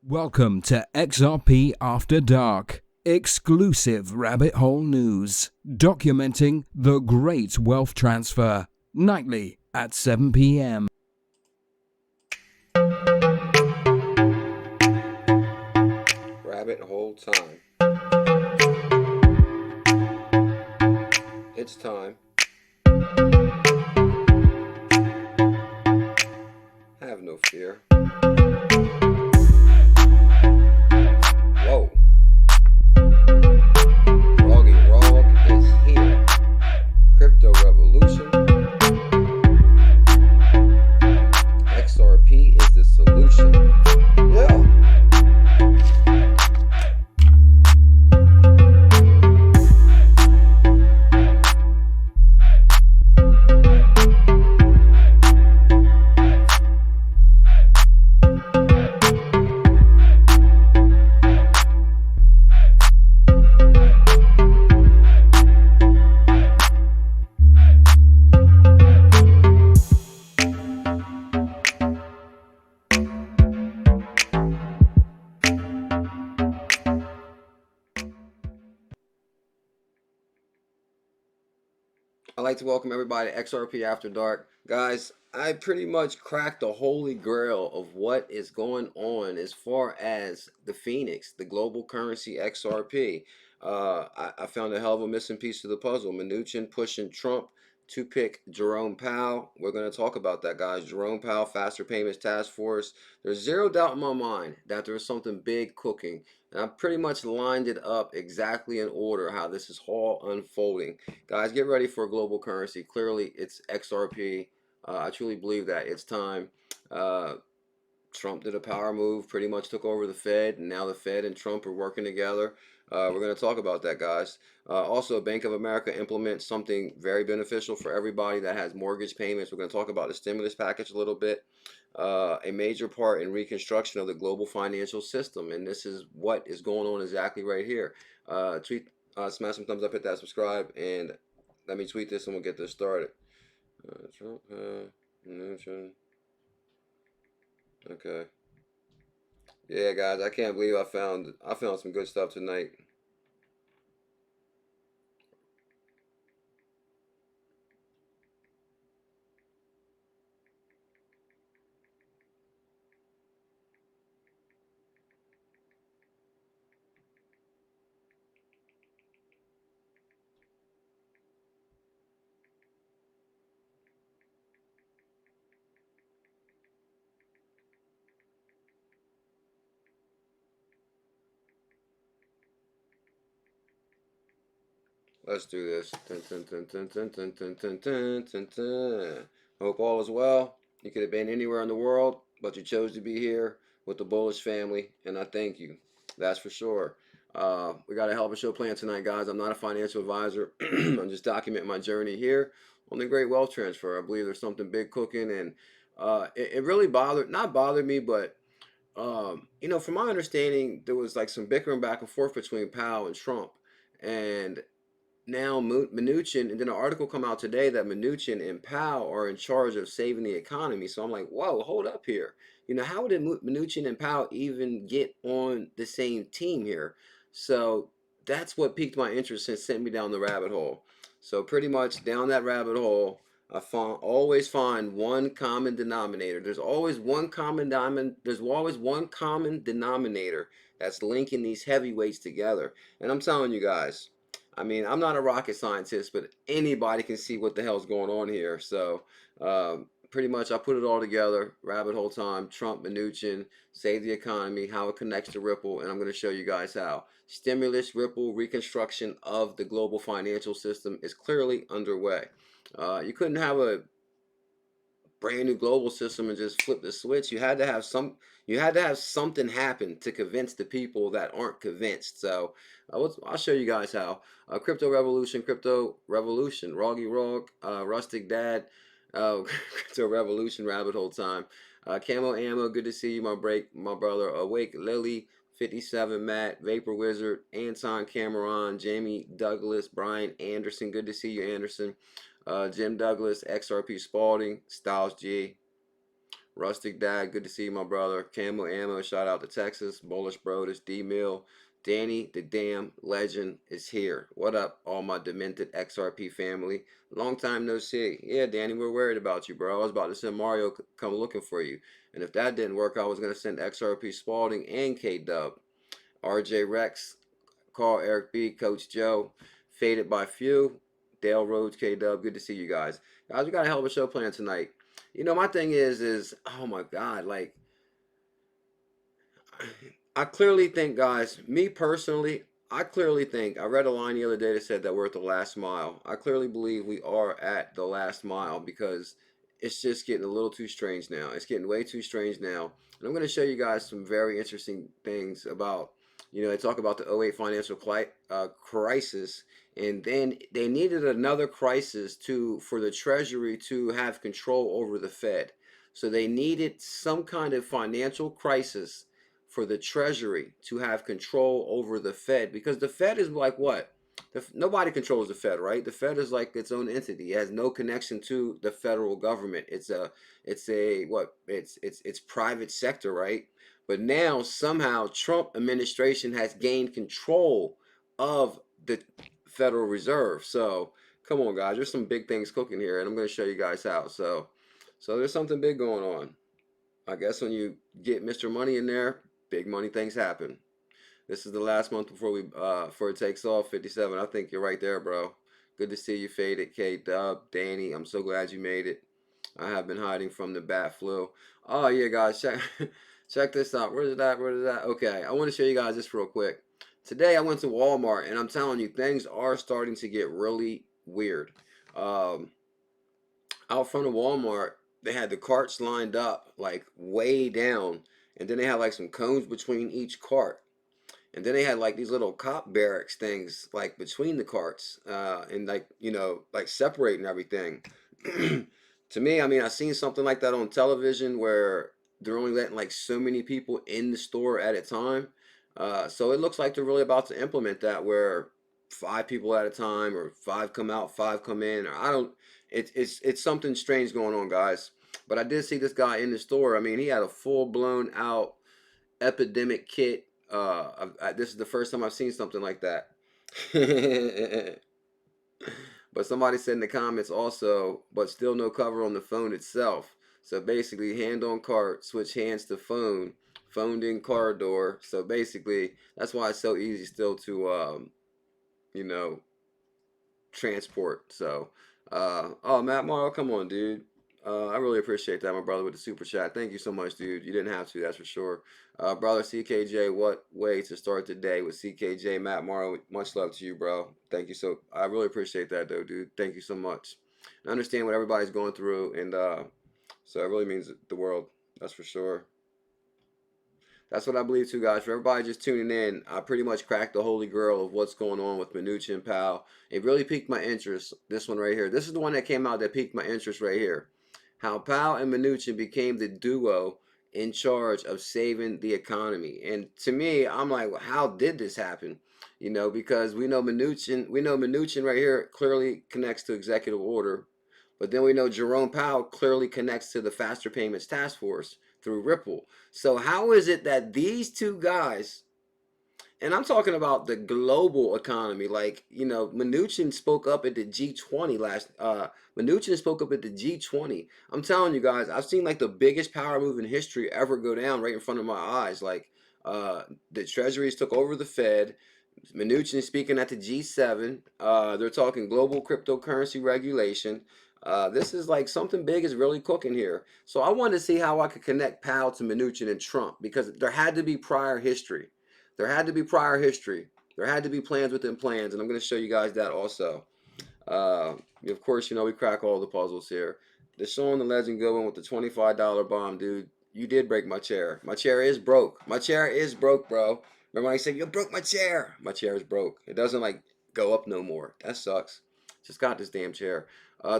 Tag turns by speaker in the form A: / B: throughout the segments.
A: Welcome to XRP After Dark, exclusive rabbit hole news, documenting the great wealth transfer, nightly at 7 p.m.
B: Rabbit hole time. It's time. Have no fear. Whoa. Roggy Rog is here. Crypto revolution. XRP is the solution. Yeah. I'd like to welcome everybody to XRP After Dark. Guys, I pretty much cracked the holy grail of what is going on as far as the Phoenix, the global currency XRP. I found a hell of a missing piece to the puzzle. Mnuchin pushing Trump to pick Jerome Powell. We're going to talk about that, guys. Jerome Powell, Faster Payments Task Force. There's zero doubt in my mind that there's something big cooking. And I pretty much lined it up exactly in order how this is all unfolding. Guys, get ready for a global currency. Clearly, it's XRP. I truly believe that it's time. Trump did a power move, pretty much took over the Fed, and now the Fed and Trump are working together. We're going to talk about that, guys. Also, Bank of America implements something very beneficial for everybody that has mortgage payments. We're going to talk about the stimulus package a little bit. A major part in reconstruction of the global financial system, and this is what is going on exactly right here. Smash some thumbs up, hit that subscribe, and let me tweet this and we'll get this started. Trump, Mnuchin. Okay. Yeah, guys, I can't believe I found some good stuff tonight. Let's do this. Hope all is well. You could have been anywhere in the world, but you chose to be here with the Bullish family, and I thank you. That's for sure. We got a hell of a show planned tonight, guys. I'm not a financial advisor. I'm just documenting my journey here on the great wealth transfer. I believe there's something big cooking, and it really not bothered me, but you know, from my understanding, there was like some bickering back and forth between Powell and Trump, and now Mnuchin, and then an article come out today that Mnuchin and Powell are in charge of saving the economy. So I'm like, whoa, hold up here. You know, how did Mnuchin and Powell even get on the same team here? So that's what piqued my interest and sent me down the rabbit hole. So pretty much down that rabbit hole, always find one common denominator. There's always one common denominator that's linking these heavyweights together. And I'm telling you guys, I mean, I'm not a rocket scientist, but anybody can see what the hell's going on here. So pretty much I put it all together, rabbit hole time, Trump, Mnuchin, save the economy, how it connects to Ripple, and I'm going to show you guys how. Stimulus, Ripple, reconstruction of the global financial system is clearly underway. You couldn't have a brand new global system and just flip the switch. You had to have something happen to convince the people that aren't convinced. So I'll show you guys how. Crypto revolution, Roggy Rog, Rustic Dad, Crypto revolution, rabbit hole time. Camo Ammo, good to see you, my brother. Awake Lily, 57 Matt, Vapor Wizard, Anton Cameron, Jamie Douglas, Brian Anderson, good to see you, Anderson. Jim Douglas, XRP Spalding, Styles G, Rustic Dad, good to see you, my brother. Camo Ammo, shout out to Texas. Bullish Brodus, D Mill. Danny, the damn legend, is here. What up, all my demented XRP family? Long time no see. Yeah, Danny, we're worried about you, bro. I was about to send Mario come looking for you. And if that didn't work, I was going to send XRP Spalding and K-Dub. RJ Rex, Carl, Eric B, Coach Joe, Faded by Few, Dale Rhodes, K-Dub. Good to see you guys. Guys, we got a hell of a show planned tonight. You know, my thing is, oh my God, like, I clearly think, guys, me personally, I clearly think, I read a line the other day that said that we're at the last mile. I clearly believe we are at the last mile because it's just getting a little too strange now. It's getting way too strange now. And I'm going to show you guys some very interesting things about, they talk about the '08 financial crisis, and then they needed another crisis for the Treasury to have control over the Fed. So they needed some kind of financial crisis for the Treasury to have control over the Fed, because the Fed is like what? Nobody controls the Fed, right? The Fed is like its own entity. It has no connection to the federal government. It's private sector, right? But now somehow Trump administration has gained control of the Federal Reserve. So come on, guys, there's some big things cooking here, and I'm going to show you guys how. So there's something big going on. I guess when you get Mr. Money in there, big money things happen. This is the last month before it takes off. 57. I think you're right there, bro. Good to see you, Faded, K Dub, Danny. I'm so glad you made it. I have been hiding from the bat flu. Oh yeah, guys, check this out. Where's that? Okay, I want to show you guys this real quick. Today I went to Walmart, and I'm telling you, things are starting to get really weird. Out front of Walmart, they had the carts lined up like way down, and then they had like some cones between each cart. And then they had like these little cop barracks things like between the carts, and like, like separating everything. To me, I mean, I've seen something like that on television where they're only letting like so many people in the store at a time. So it looks like they're really about to implement that, where 5 people at a time, or 5 come out, 5 come in, or I don't. It's something strange going on, guys. But I did see this guy in the store. I mean, he had a full blown out epidemic kit. This is the first time I've seen something like that. But somebody said in the comments also, but still no cover on the phone itself. So basically, hand on cart, switch hands to phone, phoned in car door. So basically, that's why it's so easy still to, you know, transport. So, oh, Matt Morrow, come on, dude. I really appreciate that, my brother, with the super chat. Thank you so much, dude. You didn't have to, that's for sure. Brother CKJ, what way to start the day with CKJ? Matt Morrow, much love to you, bro. Thank you. So I really appreciate that, though, dude. Thank you so much. I understand what everybody's going through, and so it really means the world. That's for sure. That's what I believe too, guys. For everybody just tuning in, I pretty much cracked the holy grail of what's going on with Mnuchin Powell. It really piqued my interest. This one right here. This is the one that came out that piqued my interest right here. How Powell and Mnuchin became the duo in charge of saving the economy. And to me, I'm like, well, how did this happen? Because we know Mnuchin right here clearly connects to executive order. But then we know Jerome Powell clearly connects to the Faster Payments Task Force through Ripple. So how is it that these two guys, and I'm talking about the global economy, like, Mnuchin spoke up at the G20 Mnuchin spoke up at the G20. I'm telling you guys, I've seen like the biggest power move in history ever go down right in front of my eyes. Like, the treasuries took over the Fed. Mnuchin speaking at the G7. They're talking global cryptocurrency regulation. This is like something big is really cooking here. So I wanted to see how I could connect Powell to Mnuchin and Trump, because there had to be prior history. There had to be prior history. There had to be plans within plans, and I'm going to show you guys that also. Of course, we crack all the puzzles here. The showing the legend going with the $25 bomb, dude. You did break my chair. My chair is broke. My chair is broke, bro. Remember when I said, you broke my chair? My chair is broke. It doesn't, like, go up no more. That sucks. Just got this damn chair.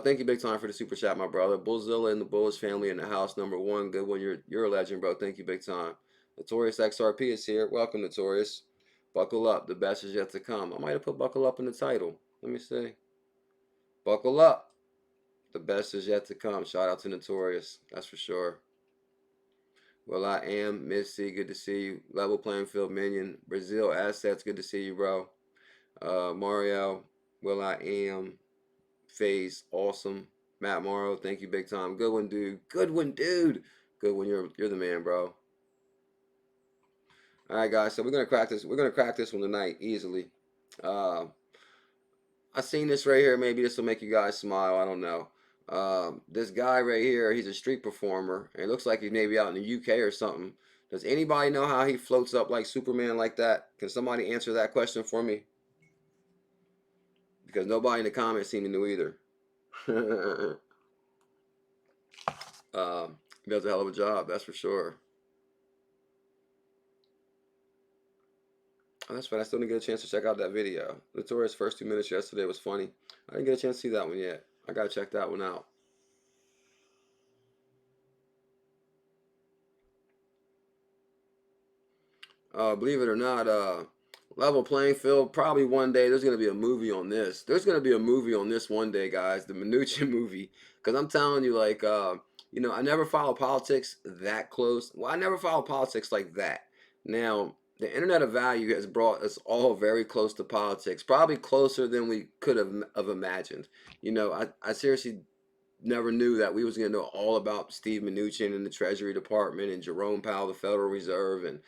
B: Thank you big time for the super chat, my brother. BULLZILLA and the Bullish family in the house. #1. Good one. You're a legend, bro. Thank you big time. Notorious XRP is here. Welcome, Notorious. Buckle up. The best is yet to come. I might have put buckle up in the title. Let me see. Buckle up. The best is yet to come. Shout out to Notorious. That's for sure. Well, I am Missy. Good to see you. Level playing field minion. Brazil assets. Good to see you, bro. Mario. Well, I am. Phase. Awesome. Matt Morrow. Thank you, big time. Good one, dude. Good one, dude. Good one. You're the man, bro. All right, guys. So we're gonna crack this. We're gonna crack this one tonight easily. Uh, I seen this right here. Maybe this will make you guys smile. I don't know. This guy right here, he's a street performer. And it looks like he's maybe out in the UK or something. Does anybody know how he floats up like Superman like that? Can somebody answer that question for me? Because nobody in the comments seemed to know either. He does a hell of a job, that's for sure. Oh, that's right. I still didn't get a chance to check out that video. Notorious first 2 minutes yesterday was funny. I didn't get a chance to see that one yet. I gotta check that one out. Believe it or not, level playing field. Probably one day there's gonna be a movie on this. There's gonna be a movie on this one day, guys. The Mnuchin movie. Because I'm telling you, like, you know, I never follow politics that close. Well, I never follow politics like that. Now, the Internet of Value has brought us all very close to politics. Probably closer than we could have imagined. You know, I seriously never knew that we was going to know all about Steve Mnuchin and the Treasury Department and Jerome Powell, the Federal Reserve, and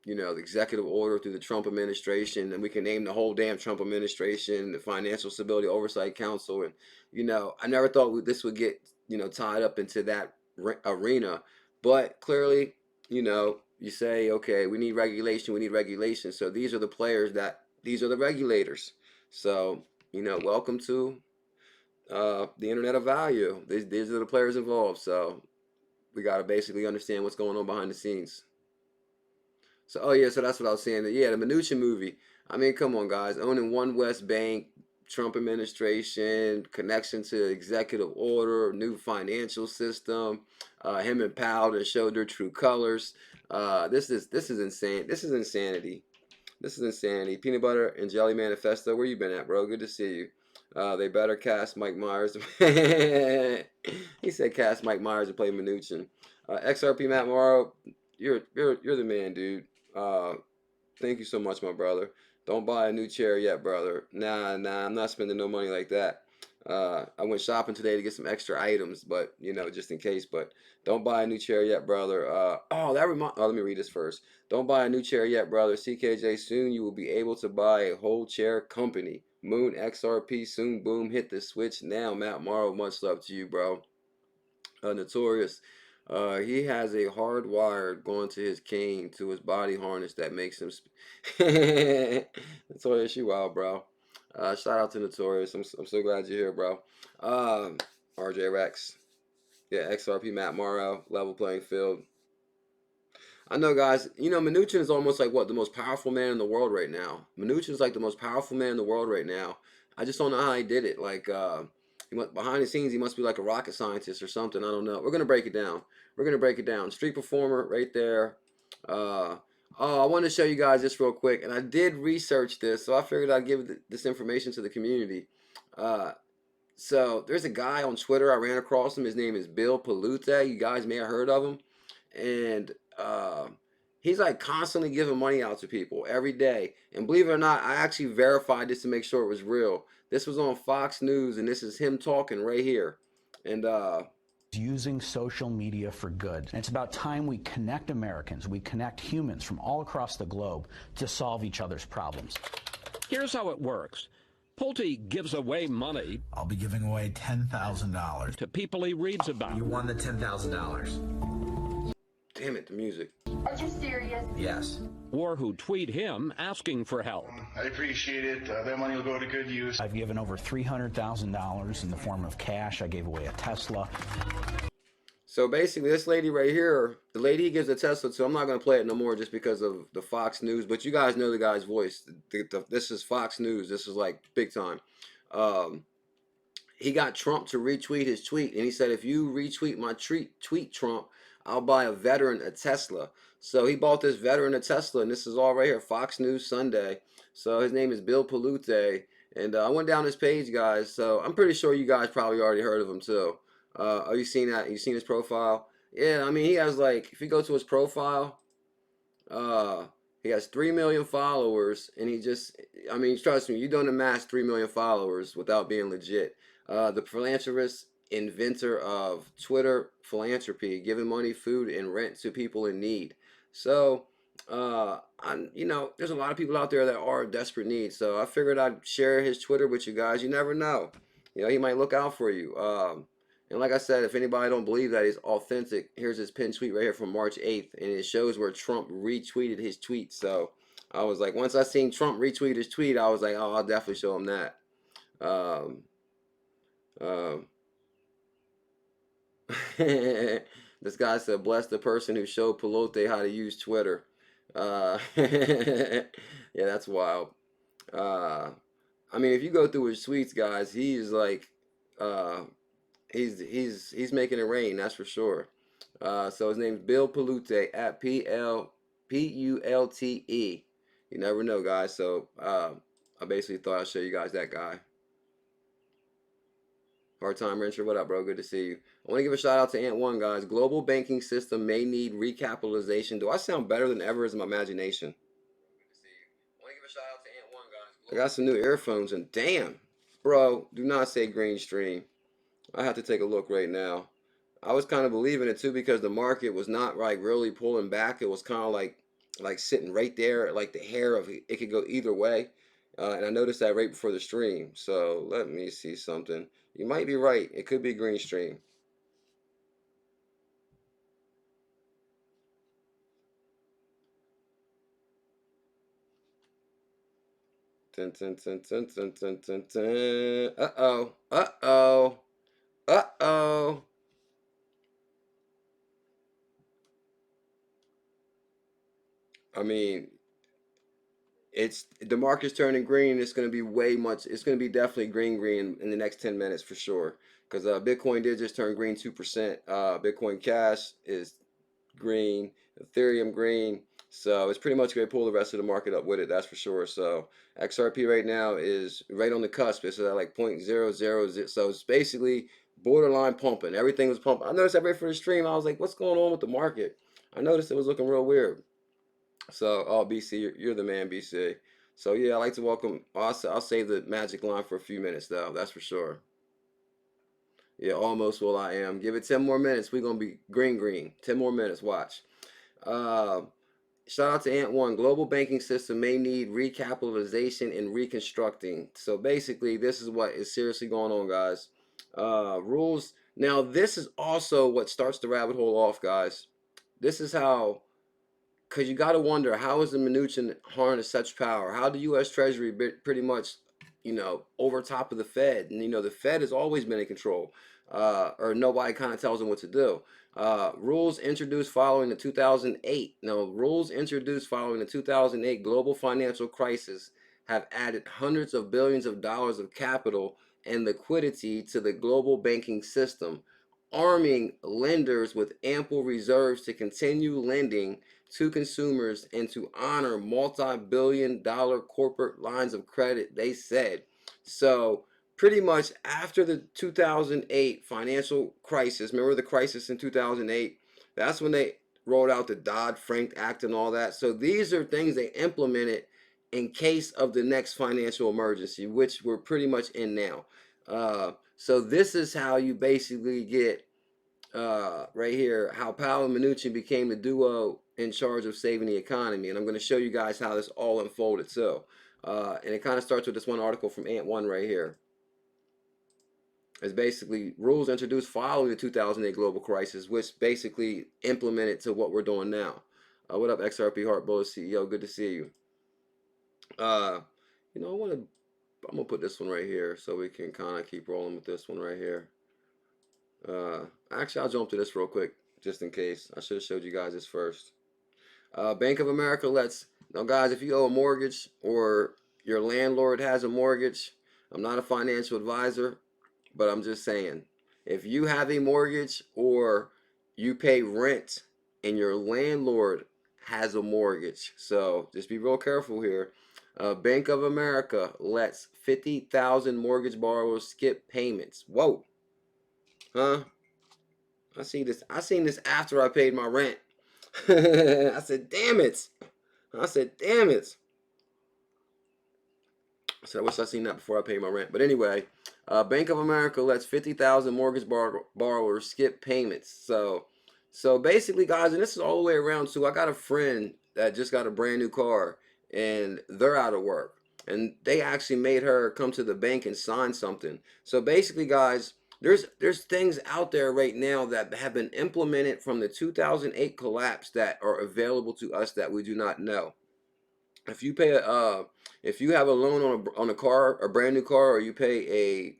B: you know, the executive order through the Trump administration, and we can name the whole damn Trump administration, the Financial Stability Oversight Council, and you know, I never thought this would get, you know, tied up into that arena, but clearly, you know, you say, okay, we need regulation, so these are the players these are the regulators, so you know, welcome to the Internet of Value. These are the players involved, so we got to basically understand what's going on behind the scenes. So, oh yeah, so that's what I was saying. Yeah, the Mnuchin movie. I mean, come on, guys. Owning One West Bank, Trump administration, connection to executive order, new financial system. Him and Powell that showed their true colors. This is insane. This is insanity. This is insanity. Peanut Butter and Jelly Manifesto. Where you been at, bro? Good to see you. They better cast Mike Myers. He said cast Mike Myers to play Mnuchin. XRP Matt Morrow, you're the man, dude. Thank you so much, my brother. Don't buy a new chair yet, brother. Nah, I'm not spending no money like that. I went shopping today to get some extra items, but you know, just in case. But don't buy a new chair yet, brother. Let me read this first. Don't buy a new chair yet, brother. CKJ, soon you will be able to buy a whole chair company. Moon XRP, soon boom, hit the switch now. Matt Morrow, much love to you, bro. Notorious. He has a hard wire going to his cane to his body harness that makes him. Notorious, you wild, bro. Shout out to Notorious. I'm so glad you're here, bro. RJ Rex. Yeah, XRP Matt Morrow, level playing field. I know, guys. You know, Mnuchin is almost like what, the most powerful man in the world right now. Mnuchin is like the most powerful man in the world right now. I just don't know how he did it. Like, behind the scenes, he must be like a rocket scientist or something. I don't know. We're gonna break it down. We're gonna break it down. Street performer right there. Oh, I want to show you guys this real quick, and I did research this, so I figured I'd give this information to the community. Uh, so there's a guy on Twitter I ran across him. His name is Bill Palute. You guys may have heard of him, and he's like constantly giving money out to people every day. And believe it or not, I actually verified this to make sure it was real. This was on Fox News, and this is him talking right here. And
C: using social media for good. And it's about time we connect Americans, we connect humans from all across the globe to solve each other's problems.
D: Here's how it works. Pulte gives away money.
E: I'll be giving away $10,000
D: to people he reads about.
E: You won the $10,000.
B: Damn it, the music.
F: Are you serious?
E: Yes.
D: Or who tweet him asking for help.
G: I appreciate it. That money will go to good use.
C: I've given over $300,000 in the form of cash. I gave away a Tesla.
B: So basically, this lady right here, the lady he gives a Tesla to, I'm not going to play it no more just because of the Fox News, but you guys know the guy's voice. This is Fox News. This is like big time. He got Trump to retweet his tweet, and he said, if you retweet my tweet, Trump, I'll buy a veteran a Tesla. So he bought this veteran a Tesla, and this is all right here, Fox News Sunday. So his name is Bill Palute, and I went down his page, guys. So I'm pretty sure you guys probably already heard of him too. Are you seen that? You seen his profile? Yeah, I mean, he has like, if you go to his profile, he has 3 million followers, and he just, I mean, trust me, you don't amass 3 million followers without being legit. The philanthropist, inventor of Twitter philanthropy, giving money, food, and rent to people in need. So, you know, there's a lot of people out there that are in desperate need. So I figured I'd share his Twitter with you guys. You never know. You know, he might look out for you. And like I said, if anybody don't believe that he's authentic, here's his pinned tweet right here from March 8th, and it shows where Trump retweeted his tweet. So I was like, once I seen Trump retweet his tweet, I was like, oh, I'll definitely show him that. Um, um, this guy said, bless the person who showed Pelote how to use Twitter. Yeah, that's wild. I mean, if you go through his tweets, guys, he's like, uh, he's making it rain, that's for sure. So his name's Bill Palute at PLPULTE. You never know, guys. So I basically thought I'd show you guys that guy. Hard time Renter, what up, bro? Good to see you. I want to give a shout out to Ant1, guys. Global banking system may need recapitalization. Do I sound better than ever? Is my imagination? Good to see you. I want to give a shout out to Ant1, guys. I got some new earphones, and damn, bro, do not say green stream. I have to take a look right now. I was kind of believing it too because the market was not like really pulling back. It was kind of like sitting right there, like the hair of it could go either way. And I noticed that right before the stream. So let me see something. You might be right. It could be green stream. Dun, dun, dun, dun, dun, dun, dun, dun. Uh-oh. Uh-oh. Uh-oh. I mean, it's the market's turning green. It's going to be it's going to be definitely green in the next 10 minutes for sure. Because Bitcoin did just turn green 2%. Bitcoin Cash is green, Ethereum green. So it's pretty much going to pull the rest of the market up with it. That's for sure. So XRP right now is right on the cusp. It's at like 0.000. So it's basically borderline pumping. Everything was pumping. I noticed that right for the stream. I was like, what's going on with the market? I noticed it was looking real weird. So, oh, BC, you're the man, BC. So, yeah, I'd like to welcome, I'll save the magic line for a few minutes, though. That's for sure. Yeah, almost will I am. Give it 10 more minutes. We're going to be green. 10 more minutes. Watch. Uh, Shout out to Ant1. Global banking system may need recapitalization and reconstructing. So, basically, this is what is seriously going on, guys. Rules. Now, this is also what starts the rabbit hole off, guys. This is how. Because you got to wonder, how is the Mnuchin harness such power? How the U.S. Treasury pretty much, you know, over top of the Fed? And, you know, the Fed has always been in control, or nobody kind of tells them what to do. Rules introduced following the 2008. No, rules introduced following the 2008 global financial crisis have added hundreds of billions of dollars of capital and liquidity to the global banking system, arming lenders with ample reserves to continue lending to consumers and to honor multi-billion-dollar corporate lines of credit, they said. So pretty much after the 2008 financial crisis, remember the crisis in 2008? That's when they rolled out the Dodd-Frank Act and all that. So these are things they implemented in case of the next financial emergency, which we're pretty much in now. So this is how you basically get right here, how Powell and Mnuchin became the duo in charge of saving the economy. And I'm going to show you guys how this all unfolded. So, and it kind of starts with this one article from Ant1 right here. It's basically rules introduced following the 2008 global crisis, which basically implemented to what we're doing now. What up, XRP Heart Bullish CEO? Good to see you. You know, I'm going to put this one right here so we can kind of keep rolling with this one right here. Actually, I'll jump to this real quick, just in case. I should have showed you guys this first. Bank of America now guys, if you owe a mortgage or your landlord has a mortgage, I'm not a financial advisor, but I'm just saying, if you have a mortgage or you pay rent and your landlord has a mortgage, so just be real careful here. Bank of America lets 50,000 mortgage borrowers skip payments. Whoa. Huh? I seen this after I paid my rent. I said, damn it. I said, damn it. So I wish I seen that before I paid my rent. But anyway, Bank of America lets 50,000 mortgage borrowers skip payments. So basically, guys, and this is all the way around too. I got a friend that just got a brand new car, and they're out of work, and they actually made her come to the bank and sign something. So basically, guys, there's things out there right now that have been implemented from the 2008 collapse that are available to us that we do not know. If you pay if you have a loan on a car, a brand new car, or you pay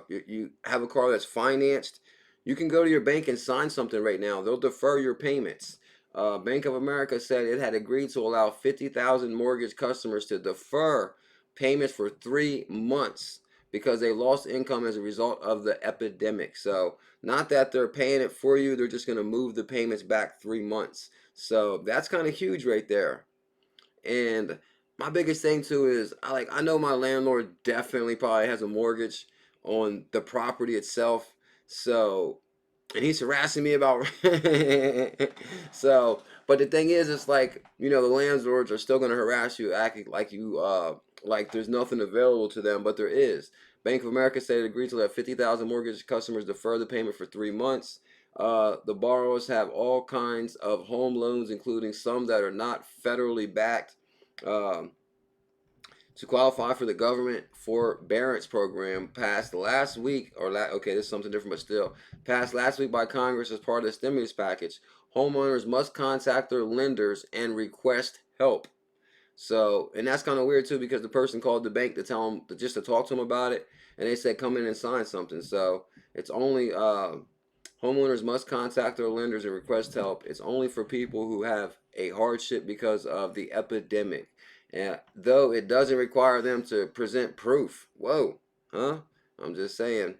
B: you have a car that's financed, you can go to your bank and sign something right now. They'll defer your payments. Bank of America said it had agreed to allow 50,000 mortgage customers to defer payments for 3 months because they lost income as a result of the epidemic. So not that they're paying it for you, they're just going to move the payments back 3 months. So that's kind of huge right there. And my biggest thing too is I know my landlord definitely probably has a mortgage on the property itself. So, and he's harassing me about so, but the thing is, it's like, you know, the landlords are still going to harass you, acting like you like there's nothing available to them, but there is. Bank of America said it agreed to let 50,000 mortgage customers defer the payment for 3 months. The borrowers have all kinds of home loans, including some that are not federally backed. Um, to qualify for the government forbearance program passed last week, okay, this is something different, but still passed last week by Congress as part of the stimulus package. Homeowners must contact their lenders and request help. So, and that's kind of weird too, because the person called the bank to tell them just to talk to them about it, and they said come in and sign something. So it's only homeowners must contact their lenders and request help. It's only for people who have a hardship because of the epidemic. And though it doesn't require them to present proof. Whoa, huh? I'm just saying.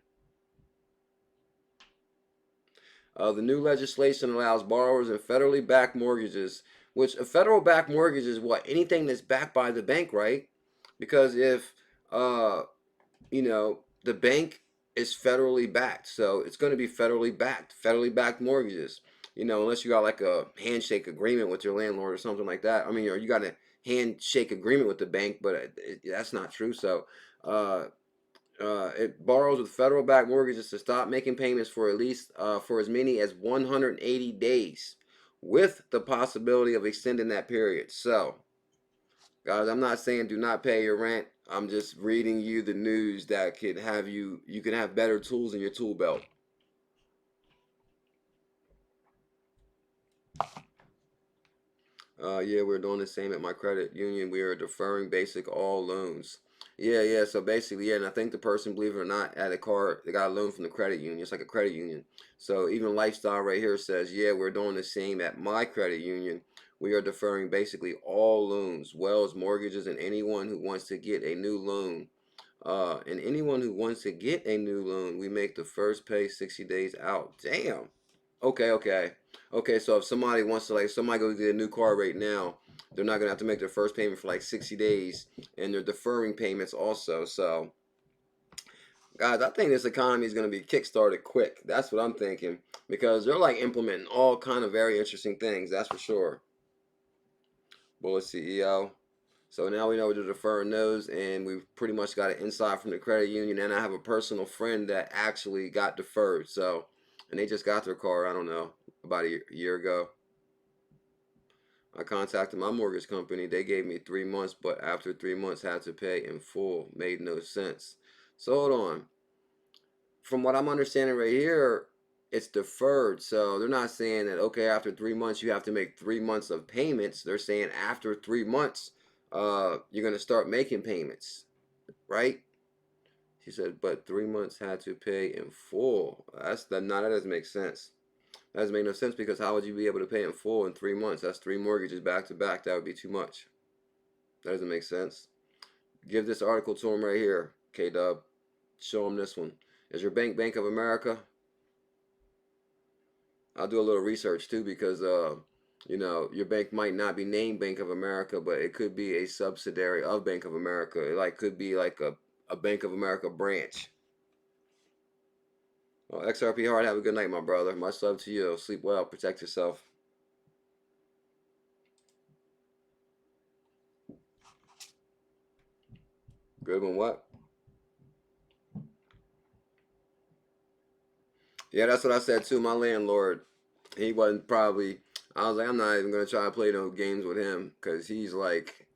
B: The new legislation allows borrowers in federally backed mortgages, which a federal backed mortgage is what? Anything that's backed by the bank, right? Because if you know, the bank is federally backed, so it's going to be federally backed mortgages. You know, unless you got like a handshake agreement with your landlord or something like that. I mean, or you got a handshake agreement with the bank, but that's not true. So, it borrows with federal backed mortgages to stop making payments for at least for as many as 180 days, with the possibility of extending that period. So, guys, I'm not saying do not pay your rent. I'm just reading you the news that could have you can have better tools in your tool belt. Yeah, we're doing the same at my credit union. We are deferring basic all loans. Yeah. So basically, yeah, and I think the person, believe it or not, had a car, they got a loan from the credit union. It's like a credit union. So even Lifestyle right here says, yeah, we're doing the same at my credit union. We are deferring basically all loans, wells, mortgages, and anyone who wants to get a new loan. And anyone who wants to get a new loan, we make the first pay 60 days out. Damn. Okay. So if somebody wants to, like, somebody goes to get a new car right now, they're not gonna have to make their first payment for like 60 days, and they're deferring payments also. So, guys, I think this economy is gonna be kickstarted quick. That's what I'm thinking, because they're like implementing all kind of very interesting things. That's for sure. Bullish CEO. So now we know we're deferring those, and we've pretty much got an insight from the credit union. And I have a personal friend that actually got deferred. So, and they just got their car, I don't know, about a year ago. I contacted my mortgage company. They gave me 3 months, but after 3 months, had to pay in full. Made no sense. So hold on. From what I'm understanding right here, it's deferred. So they're not saying that, okay, after 3 months you have to make 3 months of payments. They're saying after 3 months, you're gonna start making payments, right? She said, but 3 months had to pay in full. That doesn't make sense. That doesn't make no sense, because how would you be able to pay in full in 3 months? That's 3 mortgages back to back. That would be too much. That doesn't make sense. Give this article to him right here, K-Dub. Show him this one. Is your bank Bank of America? I'll do a little research too, because you know, your bank might not be named Bank of America, but it could be a subsidiary of Bank of America. It could be like a Bank of America branch. Well, XRP Hard, have a good night, my brother. Much love to you. Sleep well. Protect yourself. Goodwin, what? Yeah, that's what I said too. My landlord, he wasn't probably. I was like, I'm not even gonna try to play no games with him because he's like,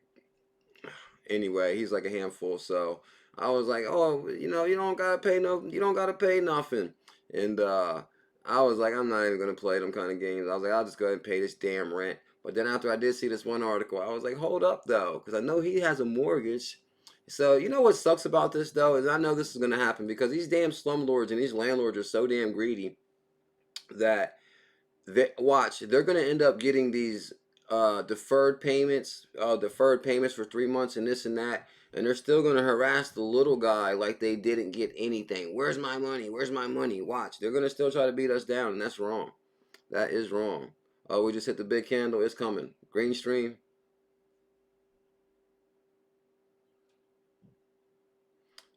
B: anyway, he's like a handful. So I was like, oh, you don't gotta pay you don't gotta pay nothing. And I was like, I'm not even gonna play them kind of games. I was like, I'll just go ahead and pay this damn rent. But then after I did see this one article, I was like, hold up though, because I know he has a mortgage. So you know what sucks about this though is I know this is gonna happen because these damn slumlords and these landlords are so damn greedy that they're gonna end up getting these deferred payments for 3 months and this and that, and they're still gonna harass the little guy like they didn't get anything. Where's my money? Where's my money? Watch, they're gonna still try to beat us down, and that's wrong. That is wrong. Oh, we just hit the big candle. It's coming. Green stream.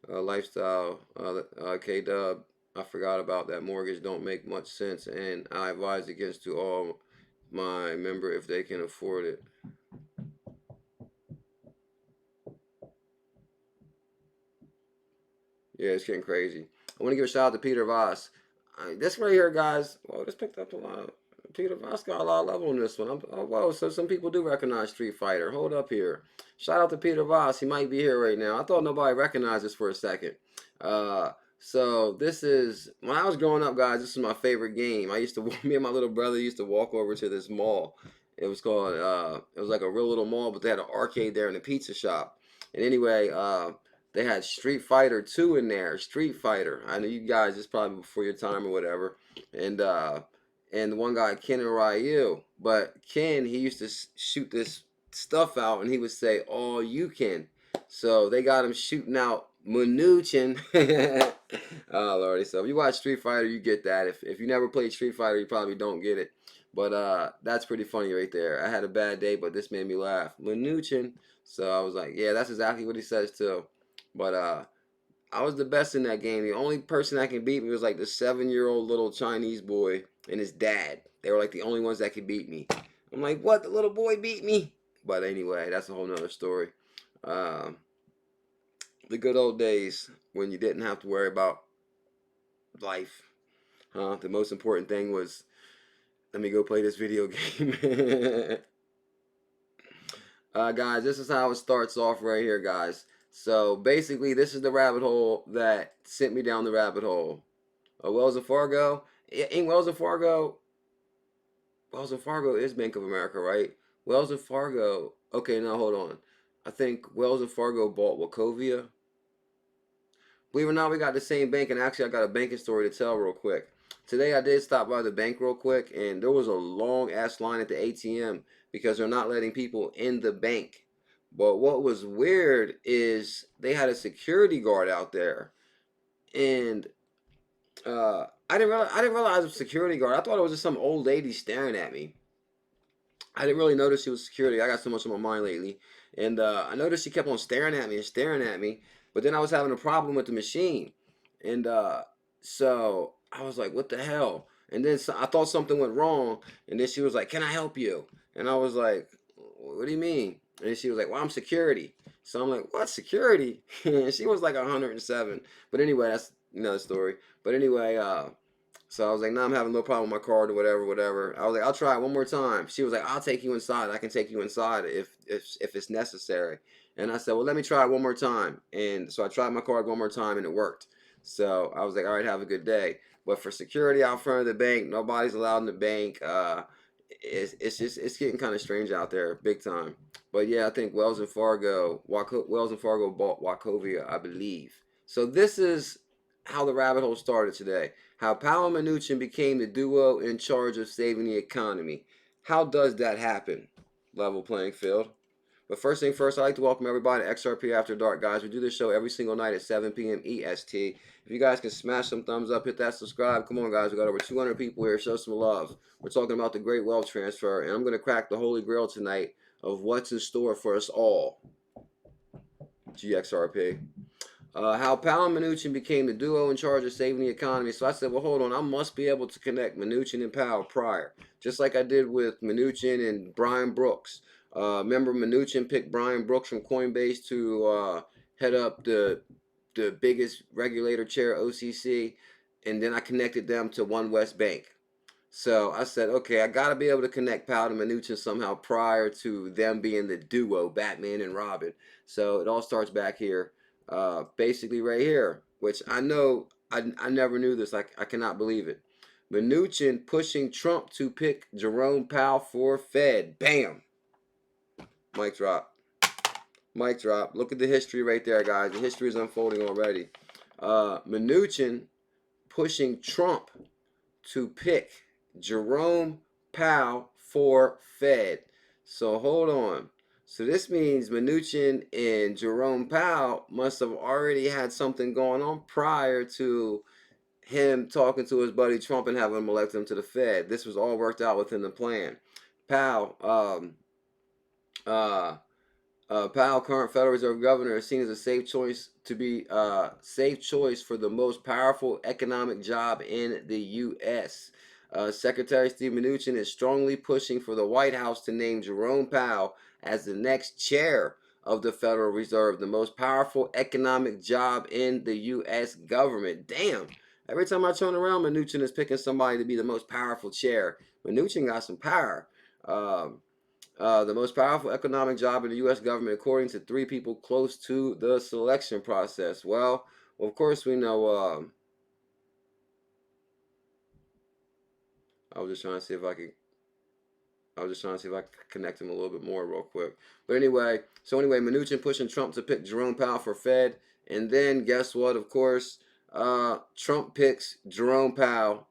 B: Lifestyle. K-Dub. I forgot about that. Mortgage don't make much sense, and I advise against to all my member if they can afford it. Yeah, it's getting crazy. I want to give a shout out to Peter Voss. This right here, guys. Well, this picked up a lot. Peter Voss got a lot of level on this one. Whoa, so some people do recognize Street Fighter. Hold up here. Shout out to Peter Voss. He might be here right now. I thought nobody recognized this for a second. So this is, when I was growing up, guys, this is my favorite game. Me and my little brother used to walk over to this mall. It was called, it was like a real little mall, but they had an arcade there and a pizza shop. And anyway, they had Street Fighter 2 in there. Street Fighter. I know you guys, it's probably before your time or whatever. And the one guy, Ken and Ryu. But Ken, he used to shoot this stuff out, and he would say, "Oh, you can." So they got him shooting out Mnuchin. Oh lordy. So if you watch Street Fighter, you get that. If you never played Street Fighter, you probably don't get it. But that's pretty funny right there. I had a bad day, but this made me laugh. Mnuchin. So I was like, yeah, that's exactly what he says too. But I was the best in that game. The only person that can beat me was like the 7-year-old little Chinese boy and his dad. They were like the only ones that could beat me. I'm like, what? The little boy beat me? But anyway, that's a whole nother story. The good old days when you didn't have to worry about life. The most important thing was, let me go play this video game. Guys, this is how it starts off right here, guys. So basically, this is the rabbit hole that sent me down the rabbit hole. Wells and Fargo. Ain't Wells and Fargo? Wells and Fargo is Bank of America, right? Wells and Fargo. Okay, now hold on. I think Wells and Fargo bought Wachovia. Believe it or not, we got the same bank, and actually I got a banking story to tell real quick. Today I did stop by the bank real quick, and there was a long ass line at the ATM because they're not letting people in the bank. But what was weird is they had a security guard out there, and I didn't realize it was a security guard. I thought it was just some old lady staring at me. I didn't really notice she was security. I got so much on my mind lately. And I noticed she kept on staring at me and staring at me. But then I was having a problem with the machine. And so I was like, what the hell? And then I thought something went wrong. And then she was like, can I help you? And I was like, what do you mean? And she was like, well, I'm security. So I'm like, what, security? And she was like 107. But anyway, that's another story. But anyway, so I was like, no, I'm having no problem with my card or whatever. I was like, I'll try it one more time. She was like, I'll take you inside. I can take you inside if it's necessary. And I said, well, let me try it one more time. And so I tried my card one more time, and it worked. So I was like, all right, have a good day. But for security out front of the bank, nobody's allowed in the bank. It's getting kind of strange out there, big time. But yeah, I think Wells and Fargo bought Wachovia, I believe. So this is how the rabbit hole started today. How Powell and Mnuchin became the duo in charge of saving the economy. How does that happen? Level playing field. But first thing first, I'd like to welcome everybody to XRP After Dark, guys. We do this show every single night at 7 p.m. EST. If you guys can smash some thumbs up, hit that subscribe. Come on, guys. We got over 200 people here. Show some love. We're talking about the great wealth transfer, and I'm going to crack the holy grail tonight of what's in store for us all. GXRP. how Powell and Mnuchin became the duo in charge of saving the economy. So I said, well, hold on, I must be able to connect Mnuchin and Powell prior, just like I did with Mnuchin and Brian Brooks. Remember, Mnuchin picked Brian Brooks from Coinbase to head up the biggest regulator chair, OCC, and then I connected them to One West Bank. So I said, okay, I got to be able to connect Powell and Mnuchin somehow prior to them being the duo, Batman and Robin. So it all starts back here, basically right here, which I know I never knew this. I cannot believe it. Mnuchin pushing Trump to pick Jerome Powell for Fed. Bam. Mic drop. Mic drop. Look at the history right there, guys. The history is unfolding already. Mnuchin pushing Trump to pick Jerome Powell for Fed. So hold on. So this means Mnuchin and Jerome Powell must have already had something going on prior to him talking to his buddy Trump and having him elect him to the Fed. This was all worked out within the plan. Powell, Powell, current Federal Reserve Governor, is seen as a safe choice to be safe choice for the most powerful economic job in the U.S. Secretary Steve Mnuchin is strongly pushing for the White House to name Jerome Powell as the next chair of the Federal Reserve, the most powerful economic job in the U.S. government. Damn. Every time I turn around, Mnuchin is picking somebody to be the most powerful chair. Mnuchin got some power. The most powerful economic job in the U.S. government, according to 3 people close to the selection process. Well, of course we know. I was just trying to see if I could connect him a little bit more real quick. But anyway, Mnuchin pushing Trump to pick Jerome Powell for Fed, and then guess what? Of course, Trump picks Jerome Powell.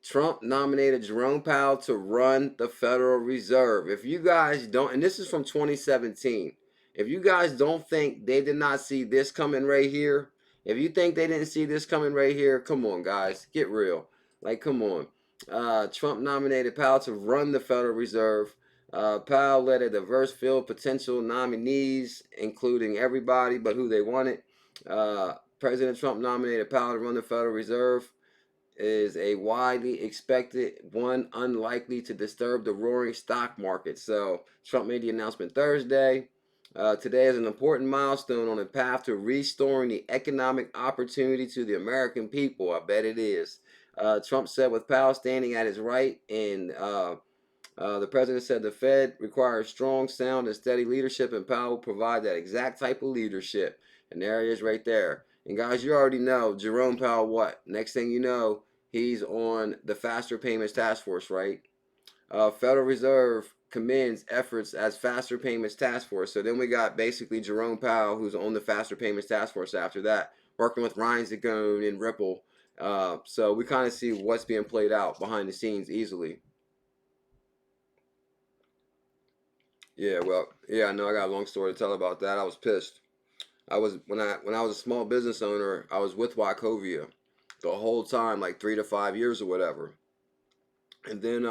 B: Trump nominated Jerome Powell to run the Federal Reserve. If you guys don't, and this is from 2017, if you guys don't think they did not see this coming right here, if you think they didn't see this coming right here, come on, guys, get real. Like, come on. Trump nominated Powell to run the Federal Reserve. Powell led a diverse field of potential nominees, including everybody but who they wanted. President Trump nominated Powell to run the Federal Reserve is a widely expected one, unlikely to disturb the roaring stock market. So Trump made the announcement Thursday. Today is an important milestone on the path to restoring the economic opportunity to the American people. I bet it is. Trump said with Powell standing at his right, and the president said the Fed requires strong, sound, and steady leadership, and Powell will provide that exact type of leadership. And there he is right there. And guys, you already know Jerome Powell what? Next thing you know, he's on the Faster Payments Task Force, right? Federal Reserve commends efforts as Faster Payments Task Force. So then we got basically Jerome Powell, who's on the Faster Payments Task Force after that, working with Ryan Zagone and Ripple. So we kind of see what's being played out behind the scenes easily. Yeah, well, yeah, I know I got a long story to tell about that. I was pissed. When I was a small business owner, I was with Wachovia the whole time, like 3 to 5 years or whatever. And then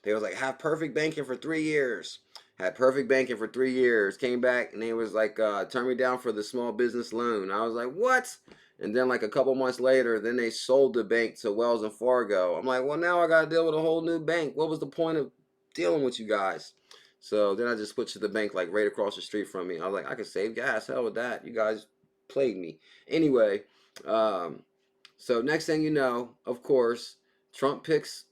B: they was like, have perfect banking for 3 years. Had perfect banking for 3 years. Came back and they was like, turn me down for the small business loan. I was like, what? And then like a couple months later, then they sold the bank to Wells and Fargo. I'm like, well, now I got to deal with a whole new bank. What was the point of dealing with you guys? So then I just switched to the bank like right across the street from me. I was like, I can save gas. Hell with that. You guys plagued me. Anyway, so next thing you know, of course, Trump picks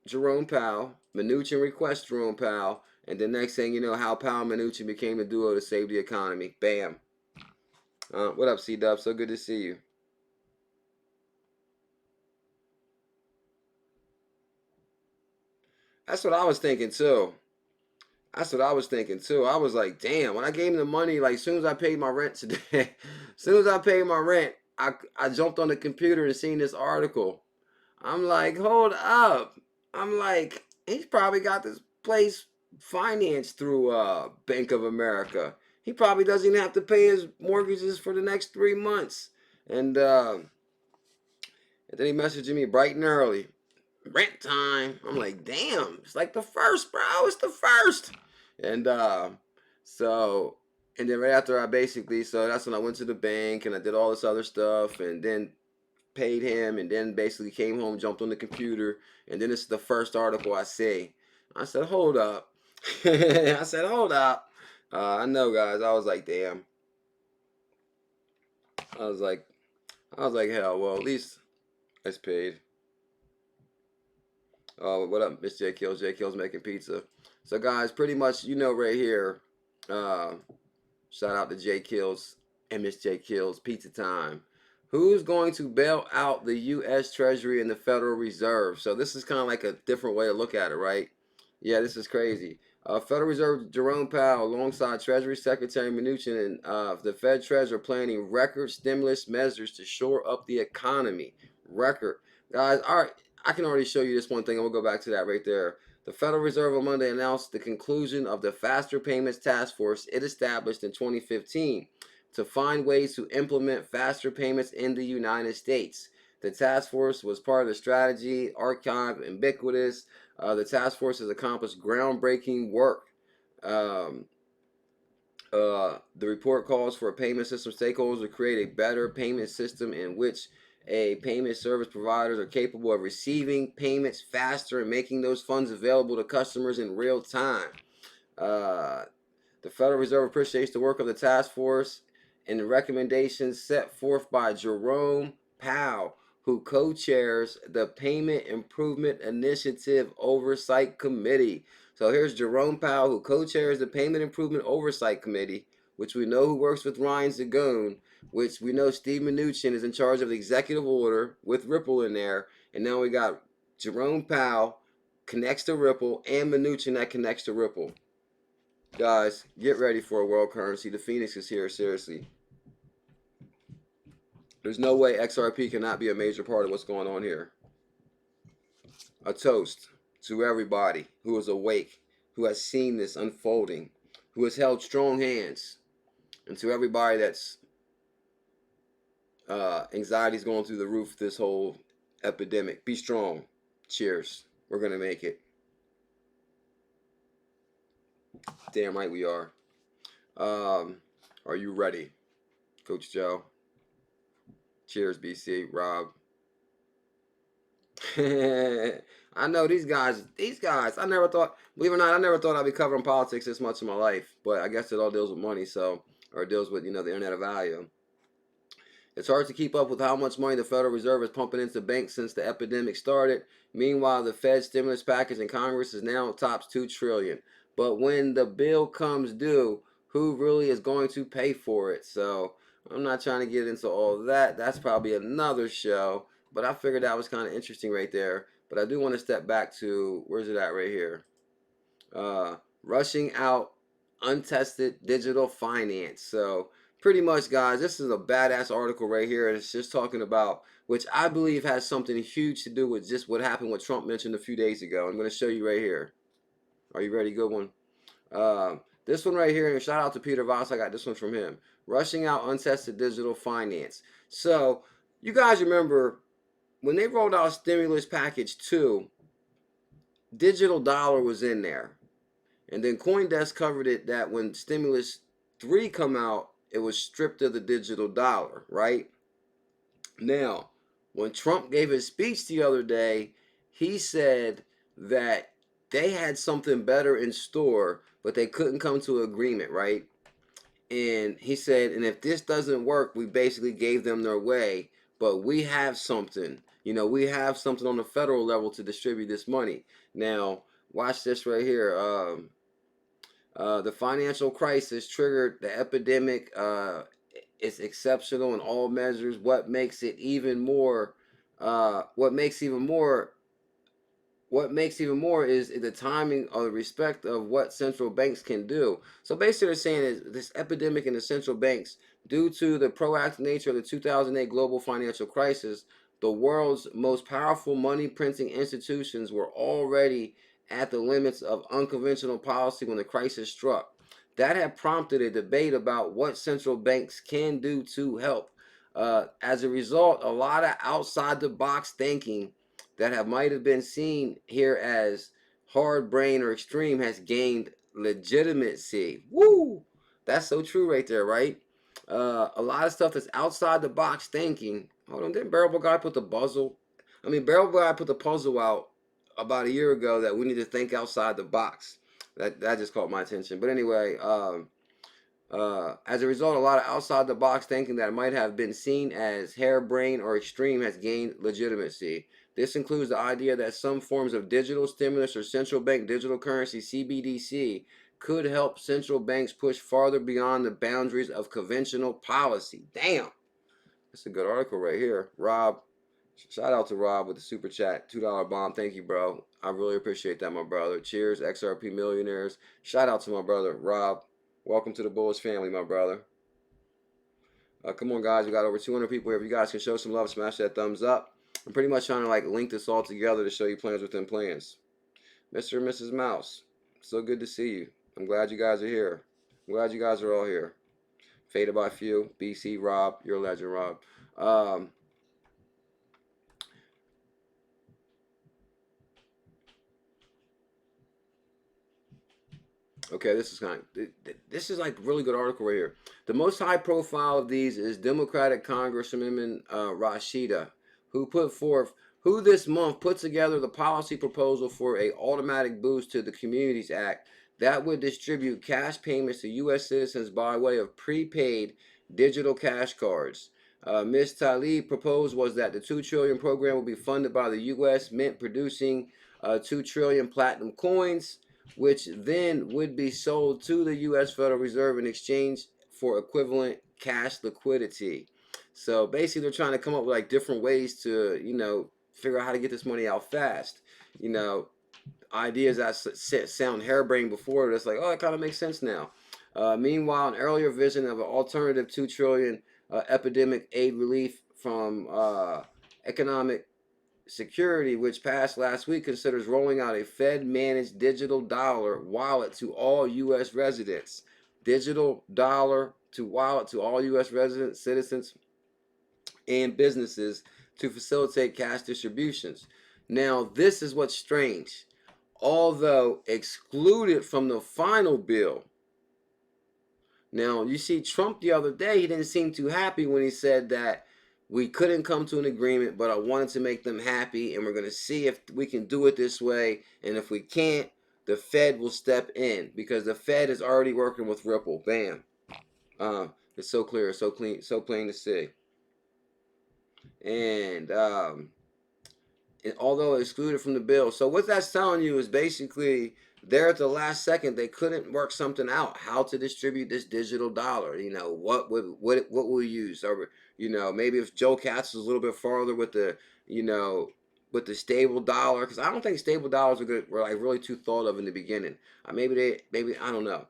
B: Jerome Powell. Mnuchin requests Jerome Powell. And the next thing you know, how Powell and Mnuchin became the duo to save the economy. Bam. What up, C-Dub? So good to see you. That's what I was thinking too. I was like, damn, when I gave him the money, like as soon as I paid my rent today, I jumped on the computer and seen this article. I'm like, hold up. I'm like, he's probably got this place financed through Bank of America. He probably doesn't even have to pay his mortgages for the next 3 months. And then he messaged me bright and early. Rent time. I'm like, damn, it's like the first, bro. It's the first. And so And then right after I basically, so that's when I went to the bank and I did all this other stuff and then paid him and then basically came home, jumped on the computer, and then it's the first article I see. I said, hold up. I said, hold up. I know, guys. I was like, damn. I was like, hell, well, at least it's paid. What up, Miss J Kills? J Kills making pizza. So, guys, pretty much, you know, right here, shout out to J Kills and Miss J Kills, pizza time. Who's going to bail out the U.S. Treasury and the Federal Reserve? So this is kind of like a different way to look at it, right? Yeah, this is crazy. Federal Reserve Jerome Powell, alongside Treasury Secretary Mnuchin and the Fed Treasurer, planning record stimulus measures to shore up the economy. Record, guys. All right, I can already show you this one thing, and we'll go back to that right there. The Federal Reserve on Monday announced the conclusion of the Faster Payments Task Force it established in 2015 to find ways to implement faster payments in the United States. The task force was part of the strategy, archive, ubiquitous. The task force has accomplished groundbreaking work. The report calls for payment system stakeholders to create a better payment system in which payment service providers are capable of receiving payments faster and making those funds available to customers in real time. The Federal Reserve appreciates the work of the task force and the recommendations set forth by Jerome Powell, who co-chairs the Payment Improvement Initiative Oversight Committee. So here's Jerome Powell, who co-chairs the Payment Improvement Oversight Committee, which we know who works with Ryan Zagoon, which we know Steve Mnuchin is in charge of the executive order with Ripple in there. And now we got Jerome Powell connects to Ripple and Mnuchin that connects to Ripple. Guys, get ready for a world currency. The Phoenix is here, seriously. There's no way XRP cannot be a major part of what's going on here. A toast to everybody who is awake, who has seen this unfolding, who has held strong hands, and to everybody that's anxiety's going through the roof this whole epidemic. Be strong. Cheers. We're going to make it. Damn right we are. Are you ready, Coach Joe? Cheers, BC. Rob. I know these guys, I never thought, believe it or not, I never thought I'd be covering politics this much in my life. But I guess it all deals with money, so, or it deals with, you know, the internet of value. It's hard to keep up with how much money the Federal Reserve is pumping into banks since the epidemic started. Meanwhile, the Fed stimulus package in Congress is now tops $2 trillion. But when the bill comes due, who really is going to pay for it? So I'm not trying to get into all that. That's probably another show. But I figured that was kind of interesting right there. But I do want to step back to, where's it at right here? Rushing out untested digital finance. So pretty much, guys, this is a badass article right here. It's just talking about, which I believe has something huge to do with just what happened, what Trump mentioned a few days ago. I'm going to show you right here. Are you ready? Good one. This one right here, and shout out to Peter Voss. I got this one from him. Rushing out untested digital finance. So you guys remember when they rolled out stimulus package 2, digital dollar was in there. And then CoinDesk covered it that when stimulus 3 come out, it was stripped of the digital dollar, right? Now, when Trump gave his speech the other day, he said that they had something better in store, but they couldn't come to an agreement, right? And he said, and if this doesn't work, we basically gave them their way, but we have something. You know, we have something on the federal level to distribute this money. Now, watch this right here. The financial crisis triggered the epidemic. It's exceptional in all measures. What makes it even more? What makes even more is the timing of the respect of what central banks can do. So basically, they're saying is this epidemic in the central banks, due to the proactive nature of the 2008 global financial crisis, the world's most powerful money printing institutions were already at the limits of unconventional policy when the crisis struck. That had prompted a debate about what central banks can do to help. As a result, a lot of outside the box thinking that might have been seen here as hard brain or extreme has gained legitimacy. Woo! That's so true right there, right? A lot of stuff that's outside the box thinking. Hold on, didn't Bearable Guy put the puzzle? I mean, Bearable Guy put the puzzle out about a year ago that we need to think outside the box. That just caught my attention. But anyway, as a result, a lot of outside the box thinking that might have been seen as harebrained or extreme has gained legitimacy. This includes the idea that some forms of digital stimulus or central bank digital currency (CBDC) could help central banks push farther beyond the boundaries of conventional policy. Damn, that's a good article right here. Rob, shout out to Rob with the super chat, $2 bomb. Thank you, bro. I really appreciate that, my brother. Cheers, XRP millionaires. Shout out to my brother Rob. Welcome to the Bullish family, my brother. Come on, guys. We got over 200 people here. If you guys can show some love, smash that thumbs up. I'm pretty much trying to like link this all together to show you plans within plans. Mr. and Mrs. Mouse, so good to see you. I'm glad you guys are here. I'm glad you guys are all here. Faded by Few, BC, Rob, you're a legend, Rob. Okay, this is like a really good article right here. The most high profile of these is Democratic Congresswoman Rashida, who this month put together the policy proposal for a automatic boost to the Communities Act that would distribute cash payments to U.S. citizens by way of prepaid digital cash cards. Ms. Tlaib proposed was that the $2 trillion program will be funded by the U.S. Mint, producing 2 trillion platinum coins, which then would be sold to the U.S. Federal Reserve in exchange for equivalent cash liquidity. So basically, they're trying to come up with like different ways to, figure out how to get this money out fast. Ideas that sound harebrained before, that's like, oh, it kind of makes sense now. Meanwhile, an earlier vision of an alternative 2 trillion epidemic aid relief from economic security, which passed last week, considers rolling out a Fed-managed digital dollar wallet to all U.S. residents. Digital dollar to wallet to all U.S. residents, citizens, and businesses to facilitate cash distributions. Now, this is what's strange. Although excluded from the final bill. Now, you see, Trump the other day, he didn't seem too happy when he said that we couldn't come to an agreement, but I wanted to make them happy, and we're going to see if we can do it this way. And if we can't, the Fed will step in, because the Fed is already working with Ripple. Bam. It's so clear, so clean, so plain to see. And although excluded from the bill. So what that's telling you is basically there at the last second they couldn't work something out how to distribute this digital dollar. What will we use? Or maybe if Joe Katz was a little bit farther with the with the stable dollar, because I don't think stable dollars were like really too thought of in the beginning. Maybe I don't know,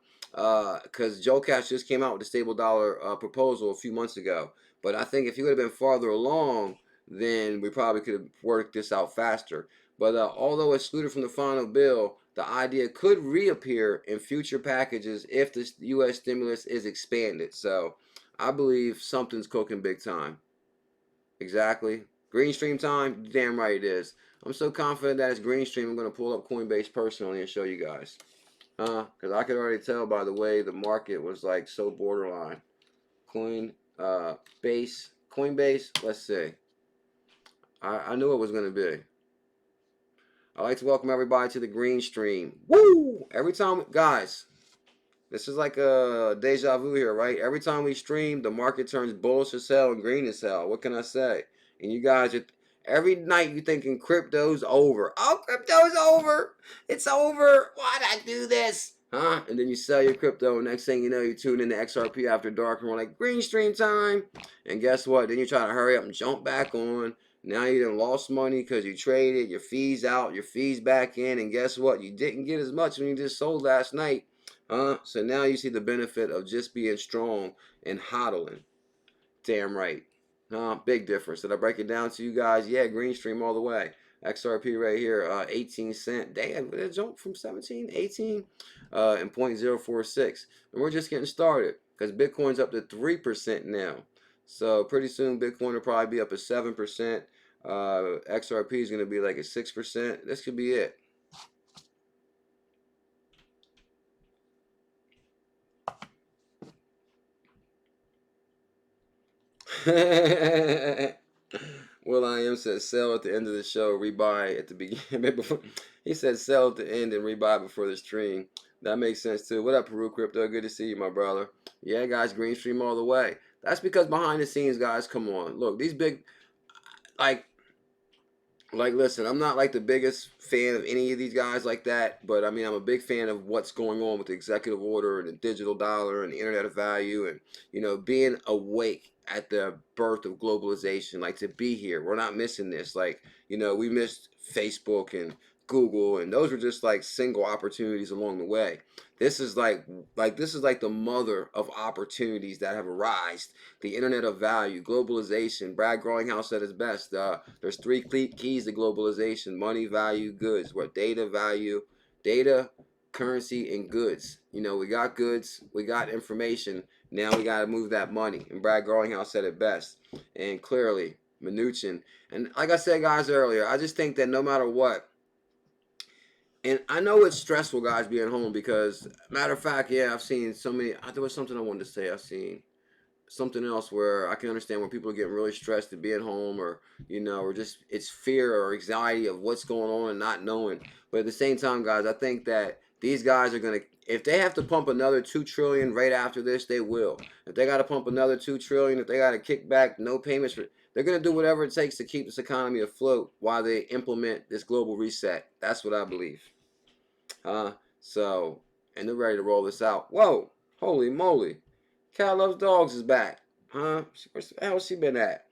B: because Joe Katz just came out with the stable dollar proposal a few months ago. But I think if he would have been farther along, then we probably could have worked this out faster. But although excluded from the final bill, the idea could reappear in future packages if the U.S. stimulus is expanded. So I believe something's cooking big time. Exactly. Green stream time? Damn right it is. I'm so confident that it's green stream, I'm going to pull up Coinbase personally and show you guys. Because I could already tell by the way the market was like so borderline. Coinbase, let's see. I knew it was going to be. I'd like to welcome everybody to the green stream. Woo! Every time, guys, this is like a deja vu here, right? Every time we stream, the market turns bullish as hell and green as hell. What can I say? And you guys, every night you're thinking crypto's over. Oh, crypto's over. It's over. Why'd I do this? Huh? And then you sell your crypto, and next thing you know, you tune into XRP after dark, and we're like, green stream time. And guess what? Then you try to hurry up and jump back on. Now you done lost money because you traded, your fees out, your fees back in, and guess what? You didn't get as much when you just sold last night. So now you see the benefit of just being strong and hodling. Damn right. Big difference. Did I break it down to you guys? Yeah, green stream all the way. XRP right here, 18 cent. Damn, it jumped from 17, 18, and 0.046. And we're just getting started because Bitcoin's up to 3% now. So pretty soon Bitcoin will probably be up at 7%. XRP is going to be like at 6%. This could be it. Will I am says sell at the end of the show, rebuy at the beginning. He said sell at the end and rebuy before the stream. That makes sense too. What up, Peru Crypto? Good to see you, my brother. Yeah, guys, green stream all the way. That's because behind the scenes, guys, come on. Look, these big, like, listen, I'm not like the biggest fan of any of these guys like that, but I mean, I'm a big fan of what's going on with the executive order and the digital dollar and the internet of value and, you know, being awake at the birth of globalization, like to be here. We're not missing this. Like, you know, we missed Facebook and Google, and those were just like single opportunities along the way. This is this is like the mother of opportunities that have arisen. The internet of value, globalization. Brad Growinghouse said it best. There's three keys to globalization: money, value, goods. What data, value, data, currency, and goods. You know, we got goods, we got information. Now we got to move that money. And Brad Growinghouse said it best. And clearly, Mnuchin. And like I said, guys, earlier, I just think that no matter what, and I know it's stressful, guys, being home because, matter of fact, yeah, I've seen so many. There was something I wanted to say. I've seen something else where I can understand when people are getting really stressed to being home, or you know, or just it's fear or anxiety of what's going on and not knowing. But at the same time, guys, I think that these guys are gonna, if they have to pump another 2 trillion right after this, they will. If they got to pump another 2 trillion, if they got to kick back no payments for, they're gonna do whatever it takes to keep this economy afloat while they implement this global reset. That's what I believe. So, and they're ready to roll this out. Whoa, holy moly. Cat Loves Dogs is back. Where the hell has she been at?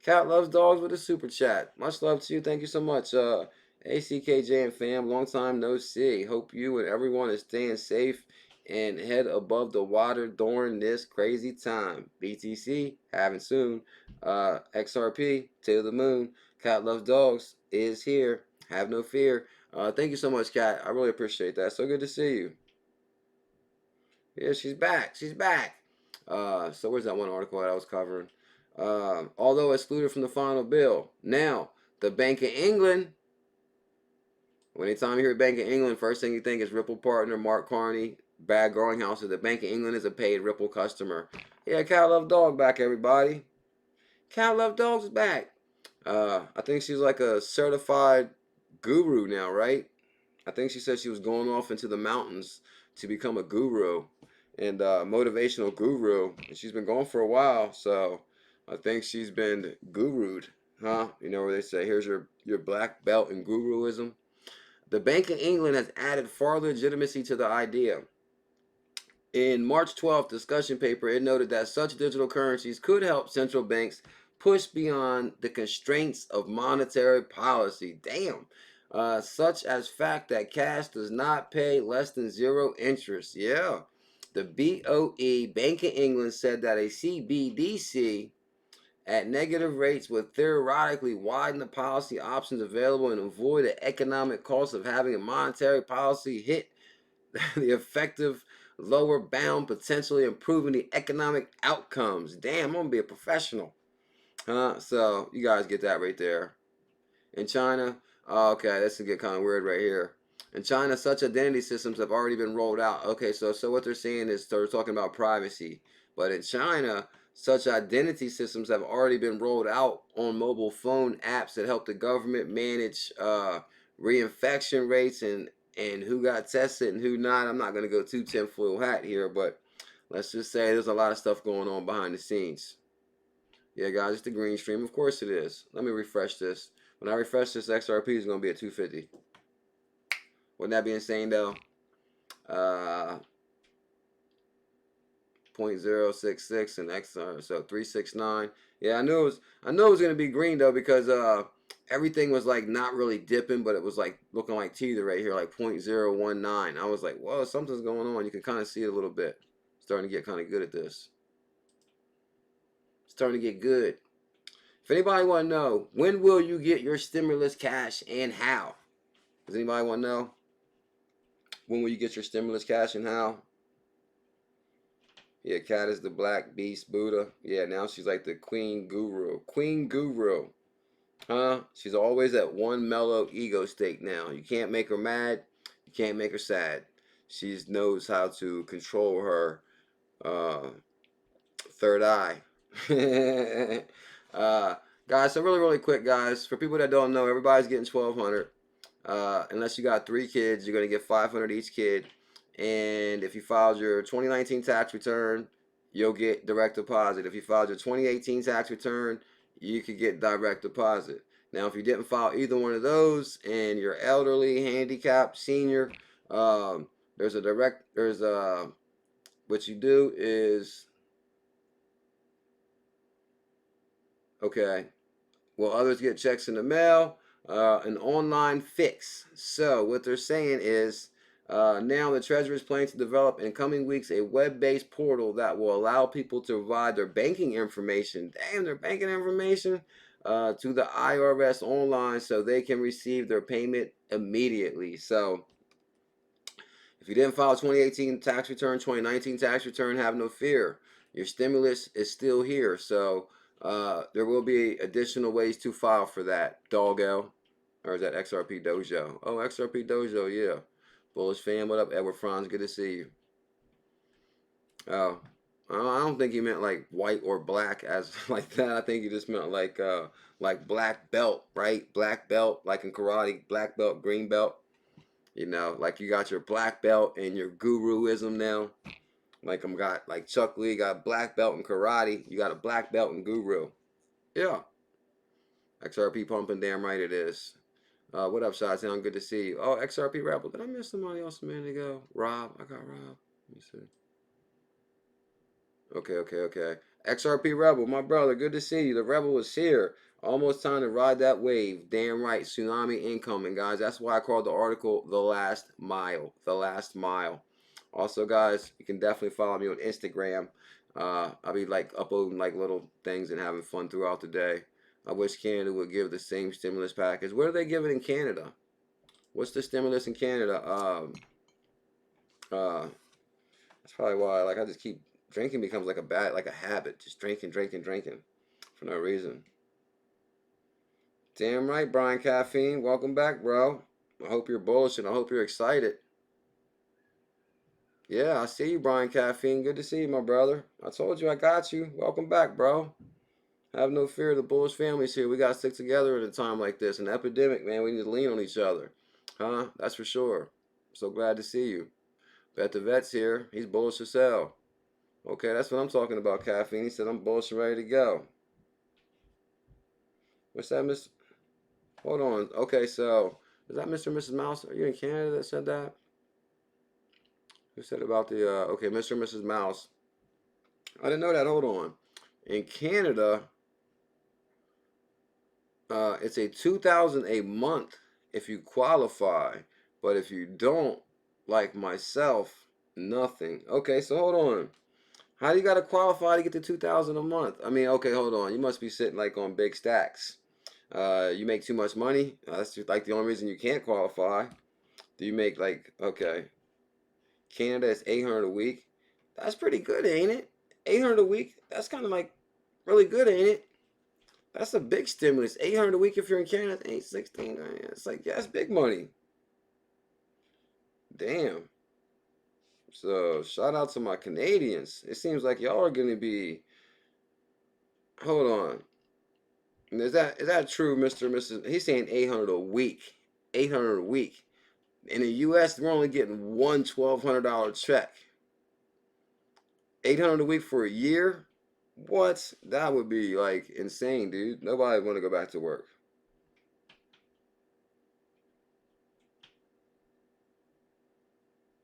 B: Cat Loves Dogs with a super chat. Much love to you. Thank you so much. ACKJ and fam, long time no see. Hope you and everyone is staying safe and head above the water during this crazy time. BTC, having soon. XRP, to the moon. Cat Loves Dogs is here. Have no fear. Thank you so much, Cat. I really appreciate that. So good to see you. Yeah, she's back. She's back. So where's that one article that I was covering? Although excluded from the final bill. Now, the Bank of England. Anytime you hear Bank of England, first thing you think is Ripple partner Mark Carney. Bad Growing House. The Bank of England is a paid Ripple customer. Yeah, Cat Love Dog back, everybody. Cat Love Dog's is back. I think she's like a certified guru now, right? I think she said she was going off into the mountains to become a guru and motivational guru. And she's been going for a while, so I think she's been gurued, huh? You know where they say, here's your black belt in guruism. The Bank of England has added further legitimacy to the idea. In March 12th discussion paper, it noted that such digital currencies could help central banks push beyond the constraints of monetary policy. Damn. Such as fact that cash does not pay less than 0 interest. Yeah. The BOE, Bank of England, said that a CBDC at negative rates would theoretically widen the policy options available and avoid the economic cost of having a monetary policy hit the effective lower bound, potentially improving the economic outcomes. Damn, I'm going to be a professional. So you guys get that right there. In China, okay, this will get kind of weird right here. In China, such identity systems have already been rolled out. Okay, so what they're saying is they're talking about privacy. But in China, such identity systems have already been rolled out on mobile phone apps that help the government manage reinfection rates and who got tested and who not. I'm not going to go too tinfoil hat here, but let's just say there's a lot of stuff going on behind the scenes. Yeah, guys, it's the green stream. Of course it is. Let me refresh this. When I refresh this, XRP is going to be at 250. Wouldn't that be insane, though? 0.066 and XR, so 369. Yeah, I knew it was going to be green, though, because everything was like not really dipping, but it was like looking like teether right here, like 0.019. I was like, whoa, something's going on. You can kind of see it a little bit. Starting to get kind of good at this. Starting to get good. If anybody want to know, when will you get your stimulus cash and how? Does anybody want to know? When will you get your stimulus cash and how? Yeah, Cat is the black beast Buddha. Yeah, now she's like the queen guru. Queen guru. Huh? She's always at one mellow ego state now. You can't make her mad. You can't make her sad. She knows how to control her third eye. Guys, so really quick, guys, for people that don't know, everybody's getting 1,200. Unless you got 3 kids, you're gonna get 500 each kid. And if you filed your 2019 tax return, you'll get direct deposit. If you filed your 2018 tax return, you could get direct deposit. Now, if you didn't file either one of those and you're elderly, handicapped, senior, there's what you do is, okay, well, others get checks in the mail, an online fix. So what they're saying is, now the Treasury is planning to develop in coming weeks a web-based portal that will allow people to provide their banking information, their banking information, to the IRS online so they can receive their payment immediately. So if you didn't file a 2018 tax return, 2019 tax return, have no fear. Your stimulus is still here. So there will be additional ways to file for that, doggo. Or is that XRP Dojo? Oh, XRP Dojo, yeah. Bullish fam, what up, Edward Franz? Good to see you. Oh, I don't think he meant like white or black as like that. I think he just meant like black belt, right? Black belt, like in karate, black belt, green belt. You know, like you got your black belt and your guruism now. Like got like Chuck Lee got black belt in karate. You got a black belt in guru. Yeah. XRP pumping, damn right it is. What up, Shot-Town? Good to see you. Oh, XRP Rebel. Did I miss somebody else a minute ago? Rob. I got Rob. Let me see. Okay. XRP Rebel, my brother. Good to see you. The Rebel was here. Almost time to ride that wave. Damn right. Tsunami incoming, guys. That's why I called the article The Last Mile. The Last Mile. Also, guys, you can definitely follow me on Instagram. I'll be like uploading like little things and having fun throughout the day. I wish Canada would give the same stimulus package. What are they giving in Canada? What's the stimulus in Canada? That's probably why like I just keep drinking becomes like a habit. Just drinking for no reason. Damn right, Brian Caffeine. Welcome back, bro. I hope you're bullish and I hope you're excited. Yeah, I see you, Brian Caffeine. Good to see you, my brother. I told you I got you. Welcome back, bro. Have no fear. The bullish family's here. We got to stick together at a time like this. An epidemic, man. We need to lean on each other. Huh? That's for sure. So glad to see you. Bet the vet's here. He's bullish as hell. Okay, that's what I'm talking about, Caffeine. He said I'm bullish and ready to go. What's that, Miss? Hold on. Okay, so is that Mr. and Mrs. Mouse? Are you in Canada that said that? Who said about the, okay, Mr. and Mrs. Mouse. I didn't know that. Hold on. In Canada, it's a $2,000 a month if you qualify. But if you don't, like myself, nothing. Okay, so hold on. How do you got to qualify to get the $2,000 a month? I mean, okay, hold on. You must be sitting like on big stacks. You make too much money. That's just like the only reason you can't qualify. Do you make like, okay, Canada is 800 a week. That's pretty good, ain't it? 800 a week. That's kind of like really good, ain't it? That's a big stimulus. 800 a week if you're in Canada. 816. It's like, yeah, that's big money. Damn. So shout out to my Canadians. It seems like y'all are gonna be. Hold on. Is that true, Mr. and Mrs.? He's saying 800 a week. 800 a week. In the U.S., we're only getting one $1,200 check. 800 a week for a year? What? That would be like insane, dude. Nobody want to go back to work.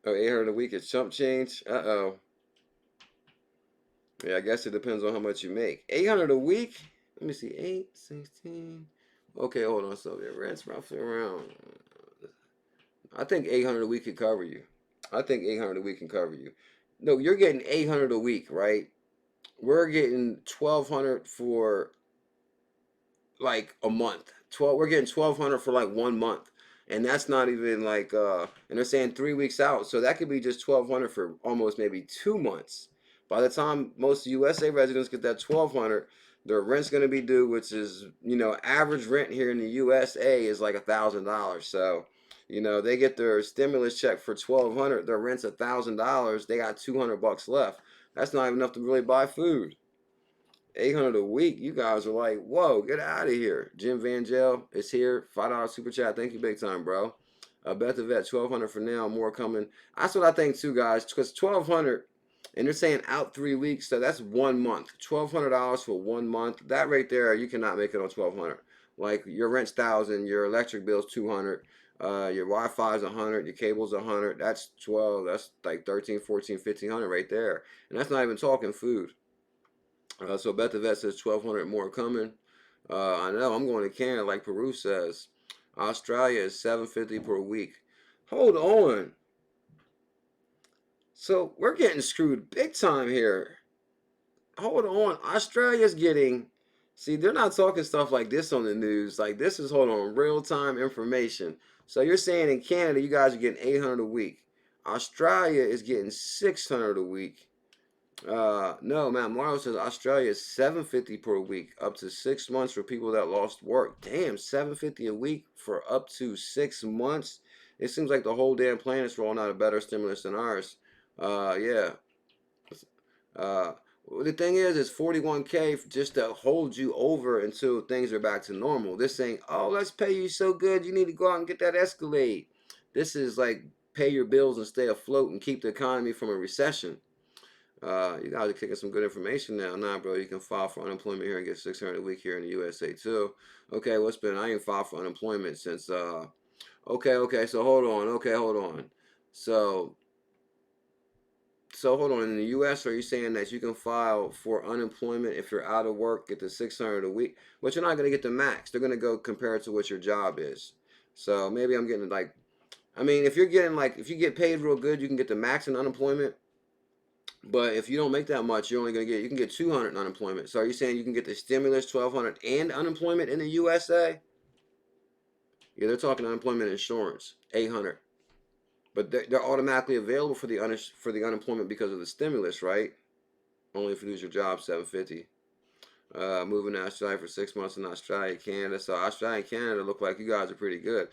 B: Oh, 800 a week is chump change? Uh-oh. Yeah, I guess it depends on how much you make. 800 a week? Let me see. 8, 16. Okay, hold on. So the rent's roughly around. I think 800 a week can cover you. I think 800 a week can cover you. No, you're getting 800 a week, right? We're getting 1,200 for like a month. We're getting 1,200 for like 1 month. And that's not even like and they're saying 3 weeks out. So that could be just 1,200 for almost maybe 2 months. By the time most USA residents get that 1,200, their rent's going to be due, which is, you know, average rent here in the USA is like $1,000. So, you know, they get their stimulus check for 1,200, their rent's $1,000, they got $200 left. That's not even enough to really buy food. 800 a week. You guys are like, whoa, get out of here. Jim Van Gel is here. $5 super chat. Thank you big time, bro. Bet the vet, 1200 for now. More coming. That's what I think too, guys. Because 1200, and they're saying out 3 weeks, so that's 1 month. $1,200 for 1 month. That right there, you cannot make it on 1200. Like your rent's 1,000, your electric bill's 200. Your Wi-Fi is 100, your cable's 100. That's 12. That's like 13, 14, 1500 right there. And that's not even talking food. So Bet the Vet says 1,200 more coming. I know I'm going to Canada, like Peru says. Australia is 750 per week. Hold on. So we're getting screwed big time here. Hold on. Australia's getting. See, they're not talking stuff like this on the news. Like this is, hold on, real time information. So you're saying in Canada you guys are getting 800 a week. Australia is getting 600 a week. No, man. Mario says Australia is 750 per week, up to 6 months for people that lost work. Damn, 750 a week for up to 6 months. It seems like the whole damn planet's rolling out a better stimulus than ours. Yeah. Well, the thing is, it's 41K just to hold you over until things are back to normal. This ain't, oh, let's pay you so good, you need to go out and get that Escalade. This is like pay your bills and stay afloat and keep the economy from a recession. You guys are kicking some good information now. Nah, bro, you can file for unemployment here and get 600 a week here in the USA too. Okay, what's been? I ain't filed for unemployment since. Okay. So hold on. Okay, hold on. So hold on. In the U.S., are you saying that you can file for unemployment if you're out of work, get the 600 a week, but you're not gonna get the max? They're gonna go compared to what your job is. So maybe I'm getting like, I mean, if you're getting like, if you get paid real good, you can get the max in unemployment. But if you don't make that much, you're only gonna get, you can get 200 in unemployment. So are you saying you can get the stimulus 1,200 and unemployment in the USA? Yeah, they're talking unemployment insurance 800, but they're automatically available for the unemployment because of the stimulus, right? Only if you lose your job, 750. Moving to Australia for 6 months in Australia, Canada. So Australia and Canada look like you guys are pretty good.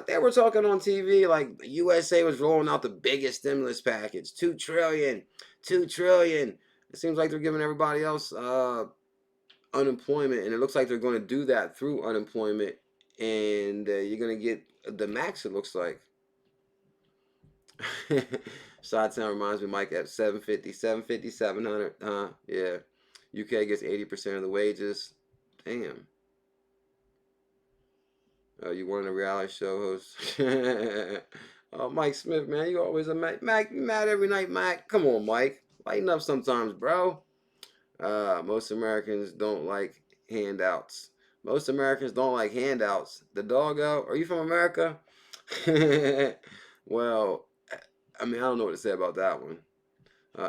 B: They were talking on TV like the USA was rolling out the biggest stimulus package, 2 trillion, 2 trillion. It seems like they're giving everybody else unemployment, and it looks like they're going to do that through unemployment, and you're going to get the max, it looks like. Side-Town reminds me, Mike, at 750, 750, 700, yeah. UK gets 80% of the wages. Damn. You want a reality show host? Oh, Mike Smith, man, you always a Mac. You mad every night, Mac? Come on, Mike. Lighten up sometimes, bro. Most Americans don't like handouts. Most Americans don't like handouts. The doggo, are you from America? Well, I mean, I don't know what to say about that one.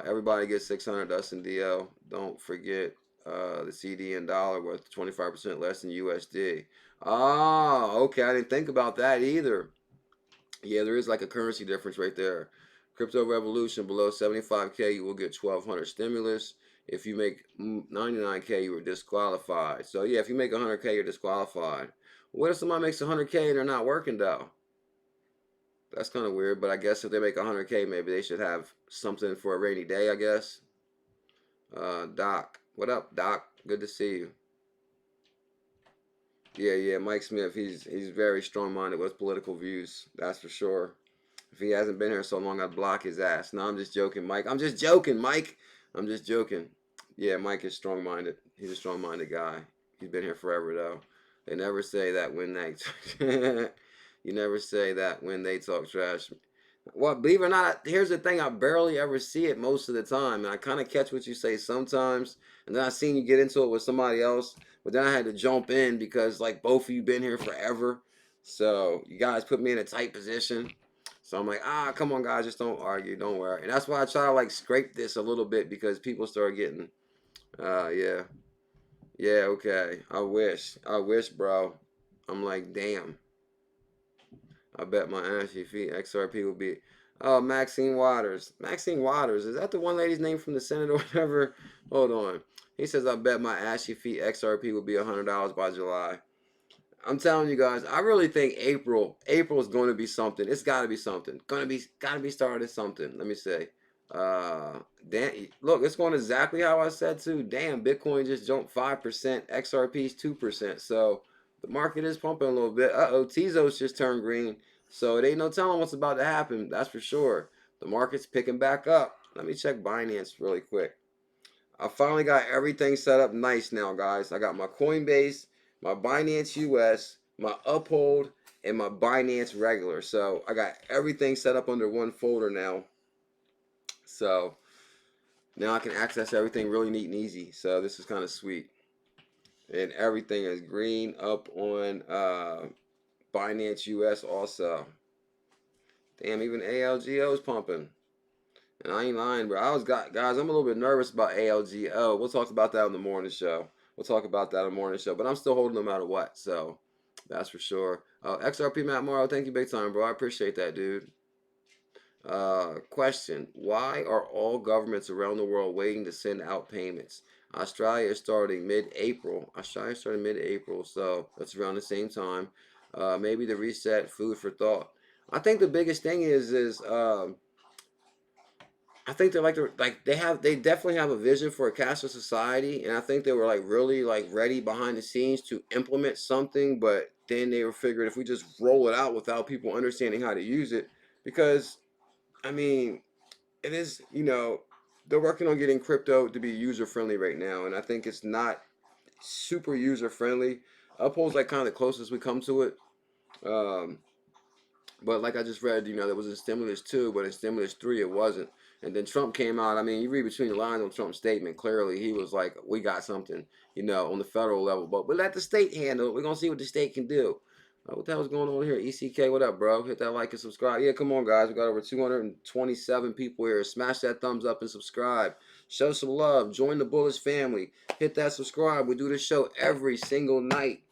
B: Everybody gets 600. Dustin DL. Don't forget the CD and dollar worth 25% less than USD. Oh, okay. I didn't think about that either. Yeah, there is like a currency difference right there. Crypto Revolution, below 75K, you will get 1,200 stimulus. If you make 99K, you were disqualified. So yeah, if you make 100K, you're disqualified. What if somebody makes 100K and they're not working though? That's kind of weird, but I guess if they make 100K, maybe they should have something for a rainy day, I guess. Doc. What up, Doc? Good to see you. Yeah, Mike Smith, he's very strong-minded with political views, that's for sure. If he hasn't been here so long, I'd block his ass. No, I'm just joking, Mike. I'm just joking, Mike. I'm just joking. Yeah, Mike is strong-minded. He's a strong-minded guy. He's been here forever, though. They never say that when they... You never say that when they talk trash. Well, believe it or not, here's the thing. I barely ever see it most of the time. And I kind of catch what you say sometimes. And then I seen you get into it with somebody else. But then I had to jump in because, like, both of you been here forever. So you guys put me in a tight position. So I'm like, come on, guys. Just don't argue. Don't worry. And that's why I try to, like, scrape this a little bit because people start getting, yeah. Yeah, okay. I wish, bro. I'm like, damn. I bet my ashy feet XRP will be. Oh, Maxine Waters. Maxine Waters. Is that the one lady's name from the Senate or whatever? Hold on. He says, I bet my ashy feet XRP will be $100 by July. I'm telling you guys, I really think April is going to be something. It's got to be something. Got to be started something. Let me say. Damn, look, it's going exactly how I said too. Damn, Bitcoin just jumped 5%, XRP's 2%. So the market is pumping a little bit. Tezos just turned green. So it ain't no telling what's about to happen. That's for sure. The market's picking back up. Let me check Binance really quick. I finally got everything set up nice now, guys. I got my Coinbase, my Binance US, my Uphold, and my Binance regular. So I got everything set up under one folder now. So now I can access everything really neat and easy. So this is kind of sweet. And everything is green up on Binance US also. Damn, even ALGO is pumping. And I ain't lying, bro. Guys, I'm a little bit nervous about ALGO. We'll talk about that on the morning show. But I'm still holding no matter what. So that's for sure. XRP Matt Morrow, thank you big time, bro. I appreciate that, dude. Question: why are all governments around the world waiting to send out payments? Australia is starting mid-April. So that's around the same time. Maybe the reset, food for thought. I think the biggest thing is I think they definitely have a vision for a cashless society, and I think they were really ready behind the scenes to implement something, but then they were figured if we just roll it out without people understanding how to use it, because I mean it is, they're working on getting crypto to be user friendly right now, and I think it's not super user friendly. Uphold's kind of the closest we come to it. Um, but like I just read, there was a stimulus 2, but in stimulus 3 it wasn't. And then Trump came out. I mean, you read between the lines on Trump's statement. Clearly, he was like, "We got something, on the federal level, but we let the state handle it. We're gonna see what the state can do." What the hell's going on here? ECK, what up, bro? Hit that like and subscribe. Yeah, come on, guys. We got over 227 people here. Smash that thumbs up and subscribe. Show some love. Join the Bullish family. Hit that subscribe. We do this show every single night.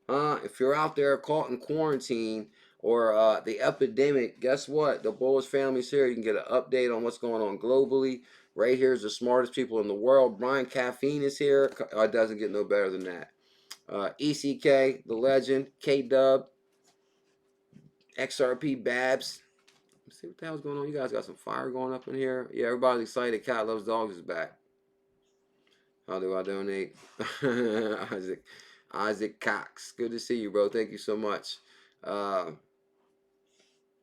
B: If you're out there caught in quarantine or the epidemic, guess what? The Bullish family's here. You can get an update on what's going on globally. Right here is the smartest people in the world. Brian Caffeine is here. It doesn't get no better than that. ECK, the legend, K-Dub, XRP Babs. Let's see what the hell's going on. You guys got some fire going up in here. Yeah, everybody's excited. Cat Loves Dogs is back. How do I donate? Isaac Cox. Good to see you, bro. Thank you so much.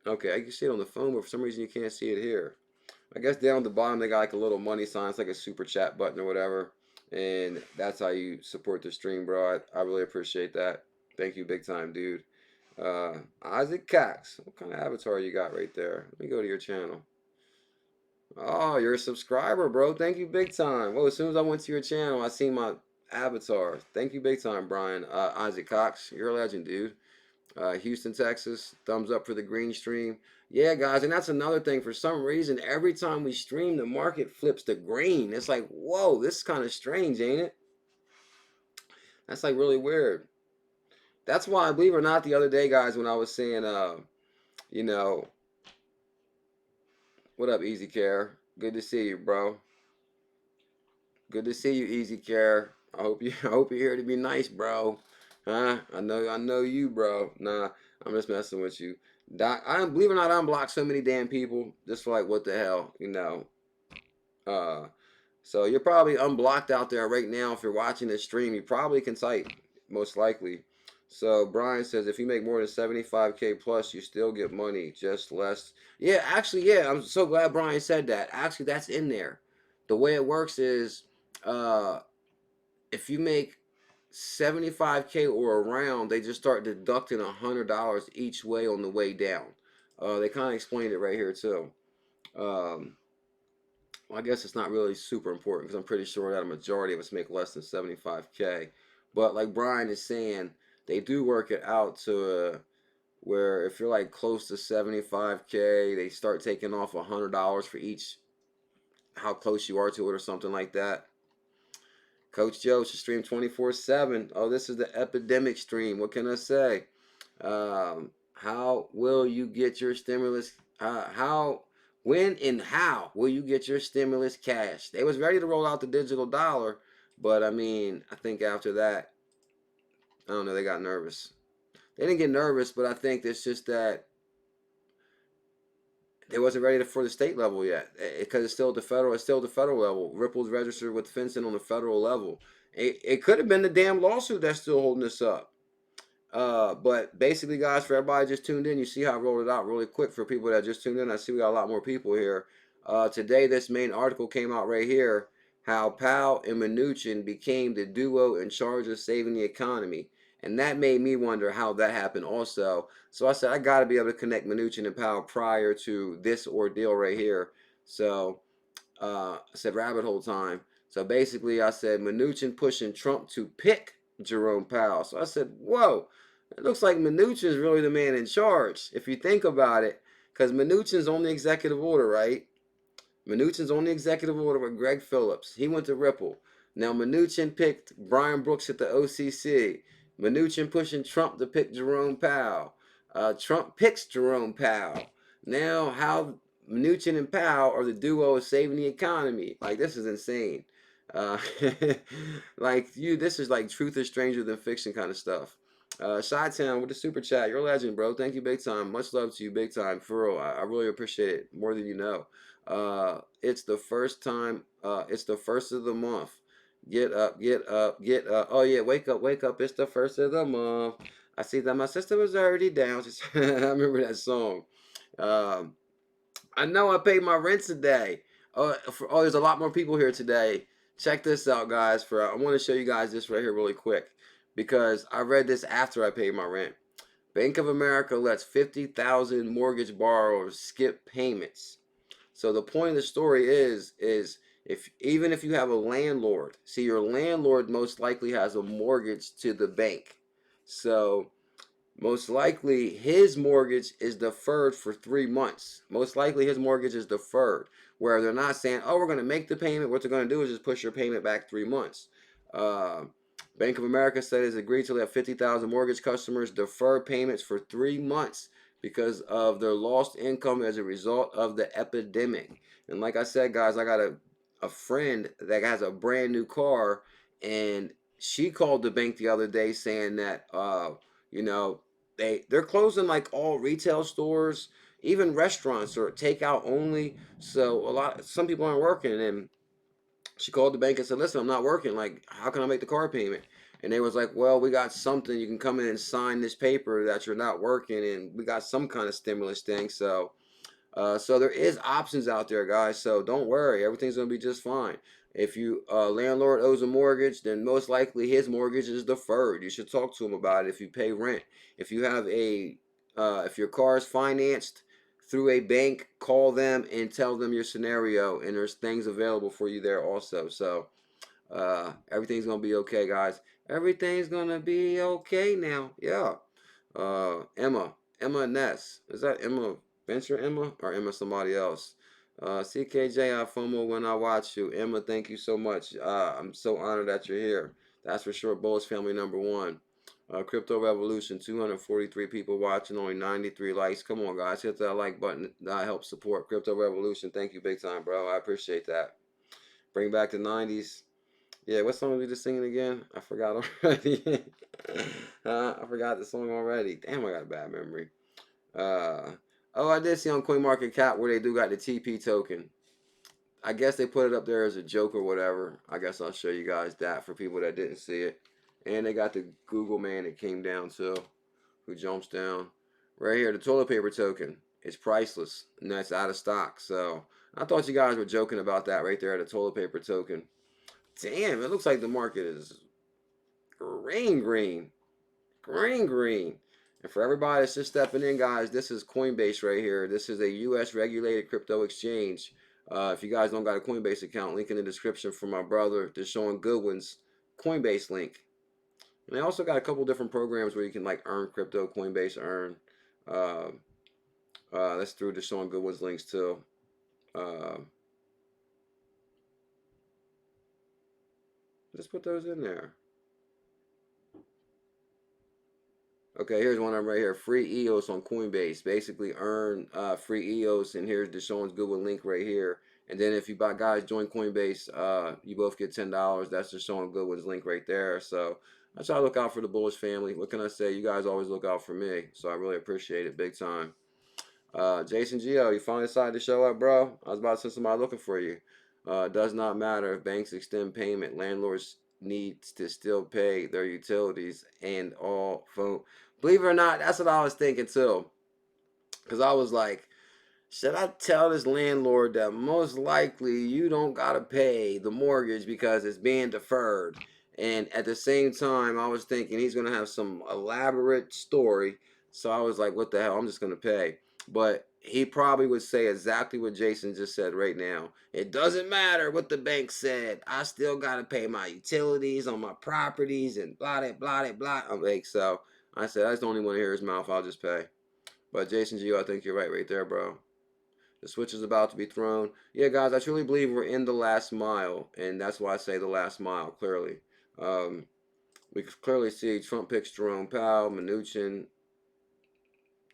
B: Okay, I can see it on the phone, but for some reason you can't see it here. I guess down at the bottom they got a little money sign. It's like a super chat button or whatever. And that's how you support the stream, bro. I really appreciate that. Thank you big time, dude. Isaac Cox. What kind of avatar you got right there? Let me go to your channel. Oh, you're a subscriber, bro. Thank you big time. Well, as soon as I went to your channel, I seen my avatar. Thank you big time, Brian. Isaac Cox. You're a legend, dude. Houston, Texas. Thumbs up for the green stream. Yeah, guys, and that's another thing. For some reason, every time we stream, the market flips to green. It's like, whoa, this is kind of strange, ain't it? That's really weird. That's why, believe it or not, the other day, guys, when I was saying, what up, Easy Care? Good to see you, bro. Good to see you, Easy Care. I hope you're here to be nice, bro. Huh? I know you, bro. Nah, I'm just messing with you. I believe it or not, I unblocked so many damn people just for what the hell, So you're probably unblocked out there right now. If you're watching this stream, you probably can type, most likely. So Brian says if you make more than 75K plus, you still get money, just less. Yeah, actually, yeah. I'm so glad Brian said that. Actually, that's in there. The way it works is, if you make 75K or around, they just start deducting $100 each way on the way down. They kind of explained it right here too. Well, I guess it's not really super important because I'm pretty sure that a majority of us make less than 75K. But like Brian is saying, they do work it out to where if you're close to 75K, they start taking off $100 for each how close you are to it or something like that. Coach Joe should stream 24/7. Oh, this is the epidemic stream. What can I say? How will you get your stimulus? When and how will you get your stimulus cash? They was ready to roll out the digital dollar, but I mean, I think after that, I don't know, they got nervous. They didn't get nervous, but I think it's just that it wasn't ready for the state level yet because it's still the federal level. Ripple's registered with FinCEN on the federal level. It could have been the damn lawsuit that's still holding us up. But basically, guys, for everybody just tuned in, you see how I rolled it out really quick for people that just tuned in. I see we got a lot more people here. Today, this main article came out right here, how Powell and Mnuchin became the duo in charge of saving the economy. And that made me wonder how that happened also. So I said, I got to be able to connect Mnuchin and Powell prior to this ordeal right here. So I said, rabbit hole time. So basically, I said, Mnuchin pushing Trump to pick Jerome Powell. So I said, whoa, it looks like Mnuchin is really the man in charge, if you think about it, because Mnuchin's on the executive order, right? Mnuchin's on the executive order with Greg Phillips. He went to Ripple. Now Mnuchin picked Brian Brooks at the OCC. Mnuchin pushing Trump to pick Jerome Powell. Trump picks Jerome Powell. Now how Mnuchin and Powell are the duo of saving the economy. Like, this is insane. This is like truth is stranger than fiction kind of stuff. Chi-Town with the super chat. You're a legend, bro. Thank you big time. Much love to you big time. For real. I really appreciate it more than you know. It's the first time. It's the first of the month. Get up, get up, get up. Oh yeah, wake up, wake up. It's the first of the month. I see that my sister was already down. I remember that song. I know I paid my rent today. There's a lot more people here today. Check this out, guys. I want to show you guys this right here really quick because I read this after I paid my rent. Bank of America lets 50,000 mortgage borrowers skip payments. So the point of the story is even if you have a landlord, see, your landlord most likely has a mortgage to the bank. So most likely his mortgage is deferred for 3 months. Most likely his mortgage is deferred, where they're not saying, oh, we're going to make the payment. What they're going to do is just push your payment back 3 months. Bank of America said it's agreed to let 50,000 mortgage customers defer payments for 3 months because of their lost income as a result of the epidemic. And like I said, guys, I got a friend that has a brand new car, and she called the bank the other day saying that, they're closing like all retail stores, even restaurants are takeout only. So some people aren't working, and she called the bank and said, listen, I'm not working. Like, how can I make the car payment? And they was like, well, we got something. You can come in and sign this paper that you're not working, and we got some kind of stimulus thing. So there is options out there, guys. So don't worry. Everything's going to be just fine. If you landlord owes a mortgage, then most likely his mortgage is deferred. You should talk to him about it if you pay rent. If you have if your car is financed through a bank, call them and tell them your scenario, and there's things available for you there also. So everything's going to be okay, guys. Everything's going to be okay now. Yeah. Emma Ness. Is that Emma Venture Emma or Emma somebody else? CKJ, I FOMO when I watch you. Emma, thank you so much. I'm so honored that you're here. That's for sure. Bullish family #1. Crypto Revolution, 243 people watching, only 93 likes. Come on, guys. Hit that like button. That helps support Crypto Revolution. Thank you big time, bro. I appreciate that. Bring back the 90s. Yeah, what song we just singing again? I forgot already. I forgot the song already. Damn, I got a bad memory. I did see on CoinMarketCap where they do got the TP token. I guess they put it up there as a joke or whatever. I guess I'll show you guys that for people that didn't see it. And they got the Google man that came down too, who jumps down. Right here, the toilet paper token. It's priceless, and that's out of stock. So I thought you guys were joking about that right there, the toilet paper token. Damn, it looks like the market is green. And for everybody that's just stepping in, guys, this is Coinbase right here. This is a U.S. regulated crypto exchange. If you guys don't got a Coinbase account, link in the description for my brother, Deshaun Goodwin's Coinbase link. And they also got a couple different programs where you can like earn crypto, Coinbase earn. That's through Deshaun Goodwin's links too. Just put those in there. Okay, here's one right here. Free EOS on Coinbase. Basically earn free EOS, and here's Deshaun's Goodwin link right here. And then if you guys join Coinbase, you both get $10. That's Deshaun Goodwin's link right there. So I try to look out for the Bullish family. What can I say? You guys always look out for me. So I really appreciate it big time. Jason Geo, you finally decided to show up, bro. I was about to send somebody looking for you. Does not matter if banks extend payment. Landlords needs to still pay their utilities and all phone. Believe it or not, that's what I was thinking too. Because I was like, should I tell this landlord that most likely you don't gotta pay the mortgage because it's being deferred? And at the same time, I was thinking he's gonna have some elaborate story. So I was like, what the hell? I'm just gonna pay. But he probably would say exactly what Jason just said right now. It doesn't matter what the bank said. I still gotta pay my utilities on my properties and blah blah blah blah. I'm like, so I said I just don't even want to hear his mouth. I'll just pay. But Jason Gio, I think you're right there, bro. The switch is about to be thrown. Yeah, guys, I truly believe we're in the last mile, and that's why I say the last mile, clearly. We can clearly see Trump picks Jerome Powell. Mnuchin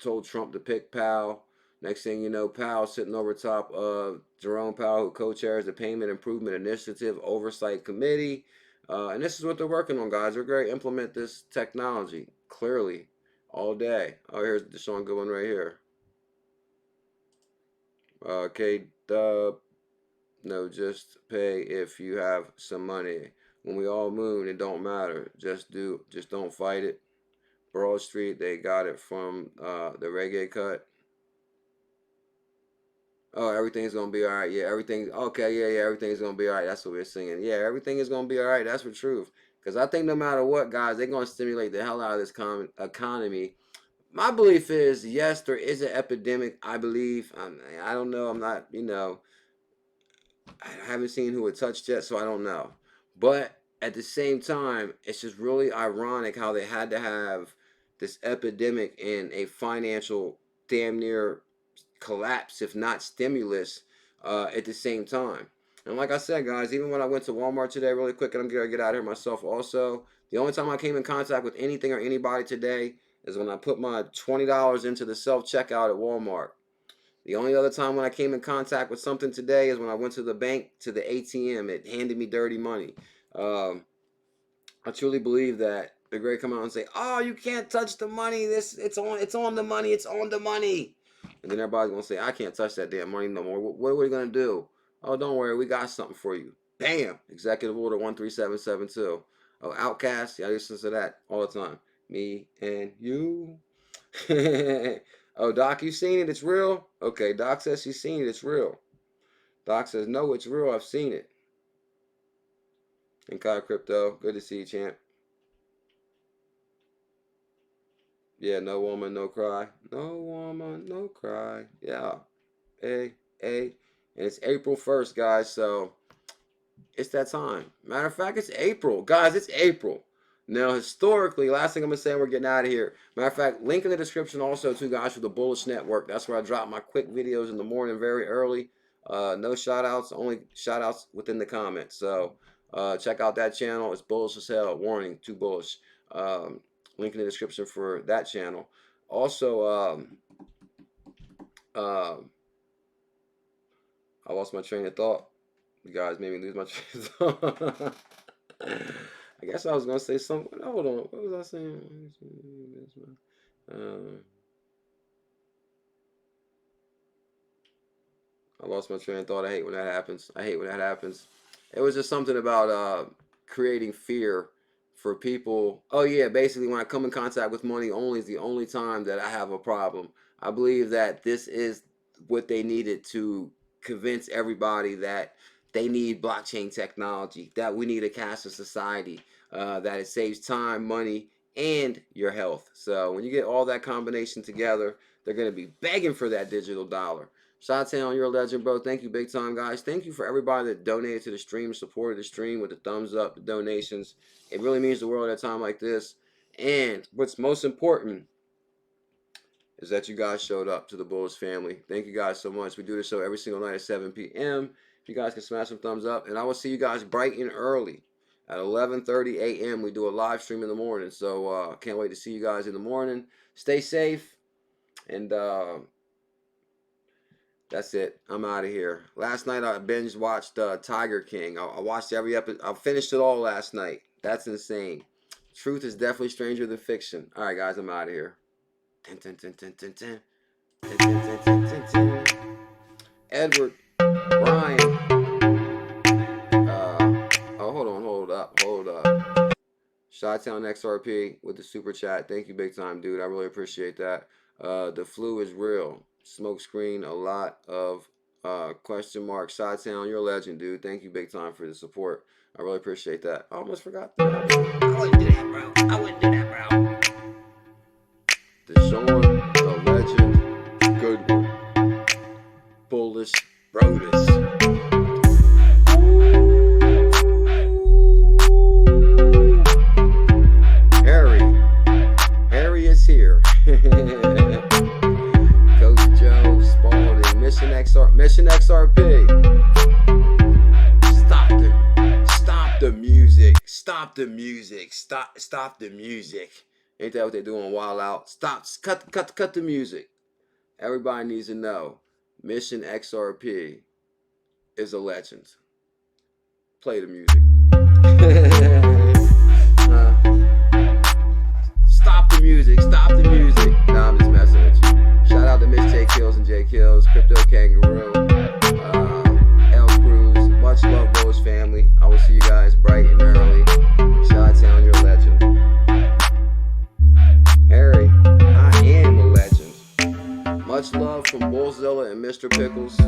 B: told Trump to pick Powell. Next thing you know, Powell sitting over top of Jerome Powell, who co-chairs the Payment Improvement Initiative Oversight Committee. And this is what they're working on, guys. We're going to implement this technology, clearly, all day. Oh, here's Deshaun Goodwin right here. K-Dub, no, just pay if you have some money. When we all moon, it don't matter. Just don't fight it. Broad Street, they got it from the reggae cut. Oh, everything's gonna be alright. Yeah, everything's okay. Yeah, everything's gonna be alright. That's what we're singing. Yeah, everything is gonna be alright. That's the truth. Because I think no matter what, guys, they're gonna stimulate the hell out of this economy. My belief is, yes, there is an epidemic. I believe. I don't know. I'm not, I haven't seen who it touched yet, so I don't know. But at the same time, it's just really ironic how they had to have this epidemic and a financial damn near collapse, if not stimulus, at the same time. And like I said, guys, even when I went to Walmart today, really quick, and I'm gonna get out of here myself also, the only time I came in contact with anything or anybody today is when I put my $20 into the self-checkout at Walmart. The only other time when I came in contact with something today is when I went to the bank, to the ATM. It handed me dirty money. I truly believe that they're going to come out and say, "Oh, you can't touch the money. It's on the money. It's on the money." And then everybody's going to say, "I can't touch that damn money no more. What are we going to do?" "Oh, don't worry. We got something for you." Bam! Executive Order 13772. Oh, Outcast. Yeah, I listen to that all the time. Me and you. Oh, Doc, you seen it? It's real? Okay, Doc says she's seen it. It's real. Doc says, no, it's real. I've seen it. And CKJ Crypto, good to see you, champ. Yeah, no woman, no cry. No woman, no cry. Yeah. Hey. And it's April 1st, guys, so it's that time. Matter of fact, it's April. Guys, it's April. Now, historically, last thing I'm going to say, we're getting out of here. Matter of fact, link in the description also, too, guys, for the Bullish Network. That's where I drop my quick videos in the morning very early. No shout-outs, only shout-outs within the comments. So, check out that channel. It's bullish as hell. Warning, too bullish. Link in the description for that channel. Also, I lost my train of thought. You guys made me lose my train of thought. I guess I was gonna say something. Hold on, what was I saying? I lost my train of thought. I hate when that happens. It was just something about creating fear for people. Oh yeah, basically when I come in contact with money only is the only time that I have a problem. I believe that this is what they needed to convince everybody that they need blockchain technology, that we need a cashless society, that it saves time, money, and your health. So when you get all that combination together, they're going to be begging for that digital dollar. Shot-Town, you're a legend, bro. Thank you big time, guys. Thank you for everybody that donated to the stream, supported the stream with the thumbs up, the donations. It really means the world at a time like this. And what's most important is that you guys showed up to the Bullish family. Thank you guys so much. We do this show every single night at 7 p.m. If you guys can smash some thumbs up. And I will see you guys bright and early at 11:30 a.m. We do a live stream in the morning. So can't wait to see you guys in the morning. Stay safe. And that's it. I'm out of here. Last night I binge watched Tiger King. I watched every episode. I finished it all last night. That's insane. Truth is definitely stranger than fiction. All right, guys, I'm out of here. Dun, dun, dun, dun, dun, dun. Edward, Brian. Hold up. Chi-Town XRP with the super chat. Thank you, big time, dude. I really appreciate that. The flu is real. Smoke screen, a lot of question marks. Chi-Town, you're a legend, dude. Thank you, big time, for the support. I really appreciate that. I almost forgot that. I wouldn't do that, bro. Deshaun, the legend, Goodwin, Bullish, Brodus. Harry is here. Coach Joe, Spalding, Mission XRP. Stop the music. Stop the music. Ain't that what they do on Wild Out? Cut the music. Everybody needs to know. Mission XRP is a legend. Play the music. Stop the music. Nah, I'm just messing with you. Shout out to Miss J Kills and J Kills, Crypto Kangaroo, L Cruz. Much love, Rose family. I will see you guys bright and early. Chi-Town, you're a legend. Harry, I am a legend. Much love from BULLZILLA and Mr. Pickles.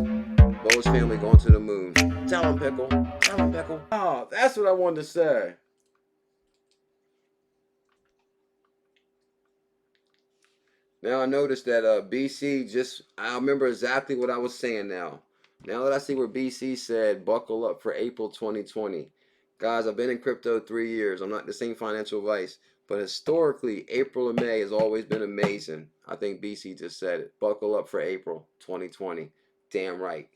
B: Rose family going to the moon. Tell him, Pickle. Oh, that's what I wanted to say. Now I noticed that BC I remember exactly what I was saying now. Now that I see where BC said, buckle up for April 2020. Guys, I've been in crypto 3 years. I'm not the same financial advice. But historically, April and May has always been amazing. I think BC just said it. Buckle up for April 2020. Damn right.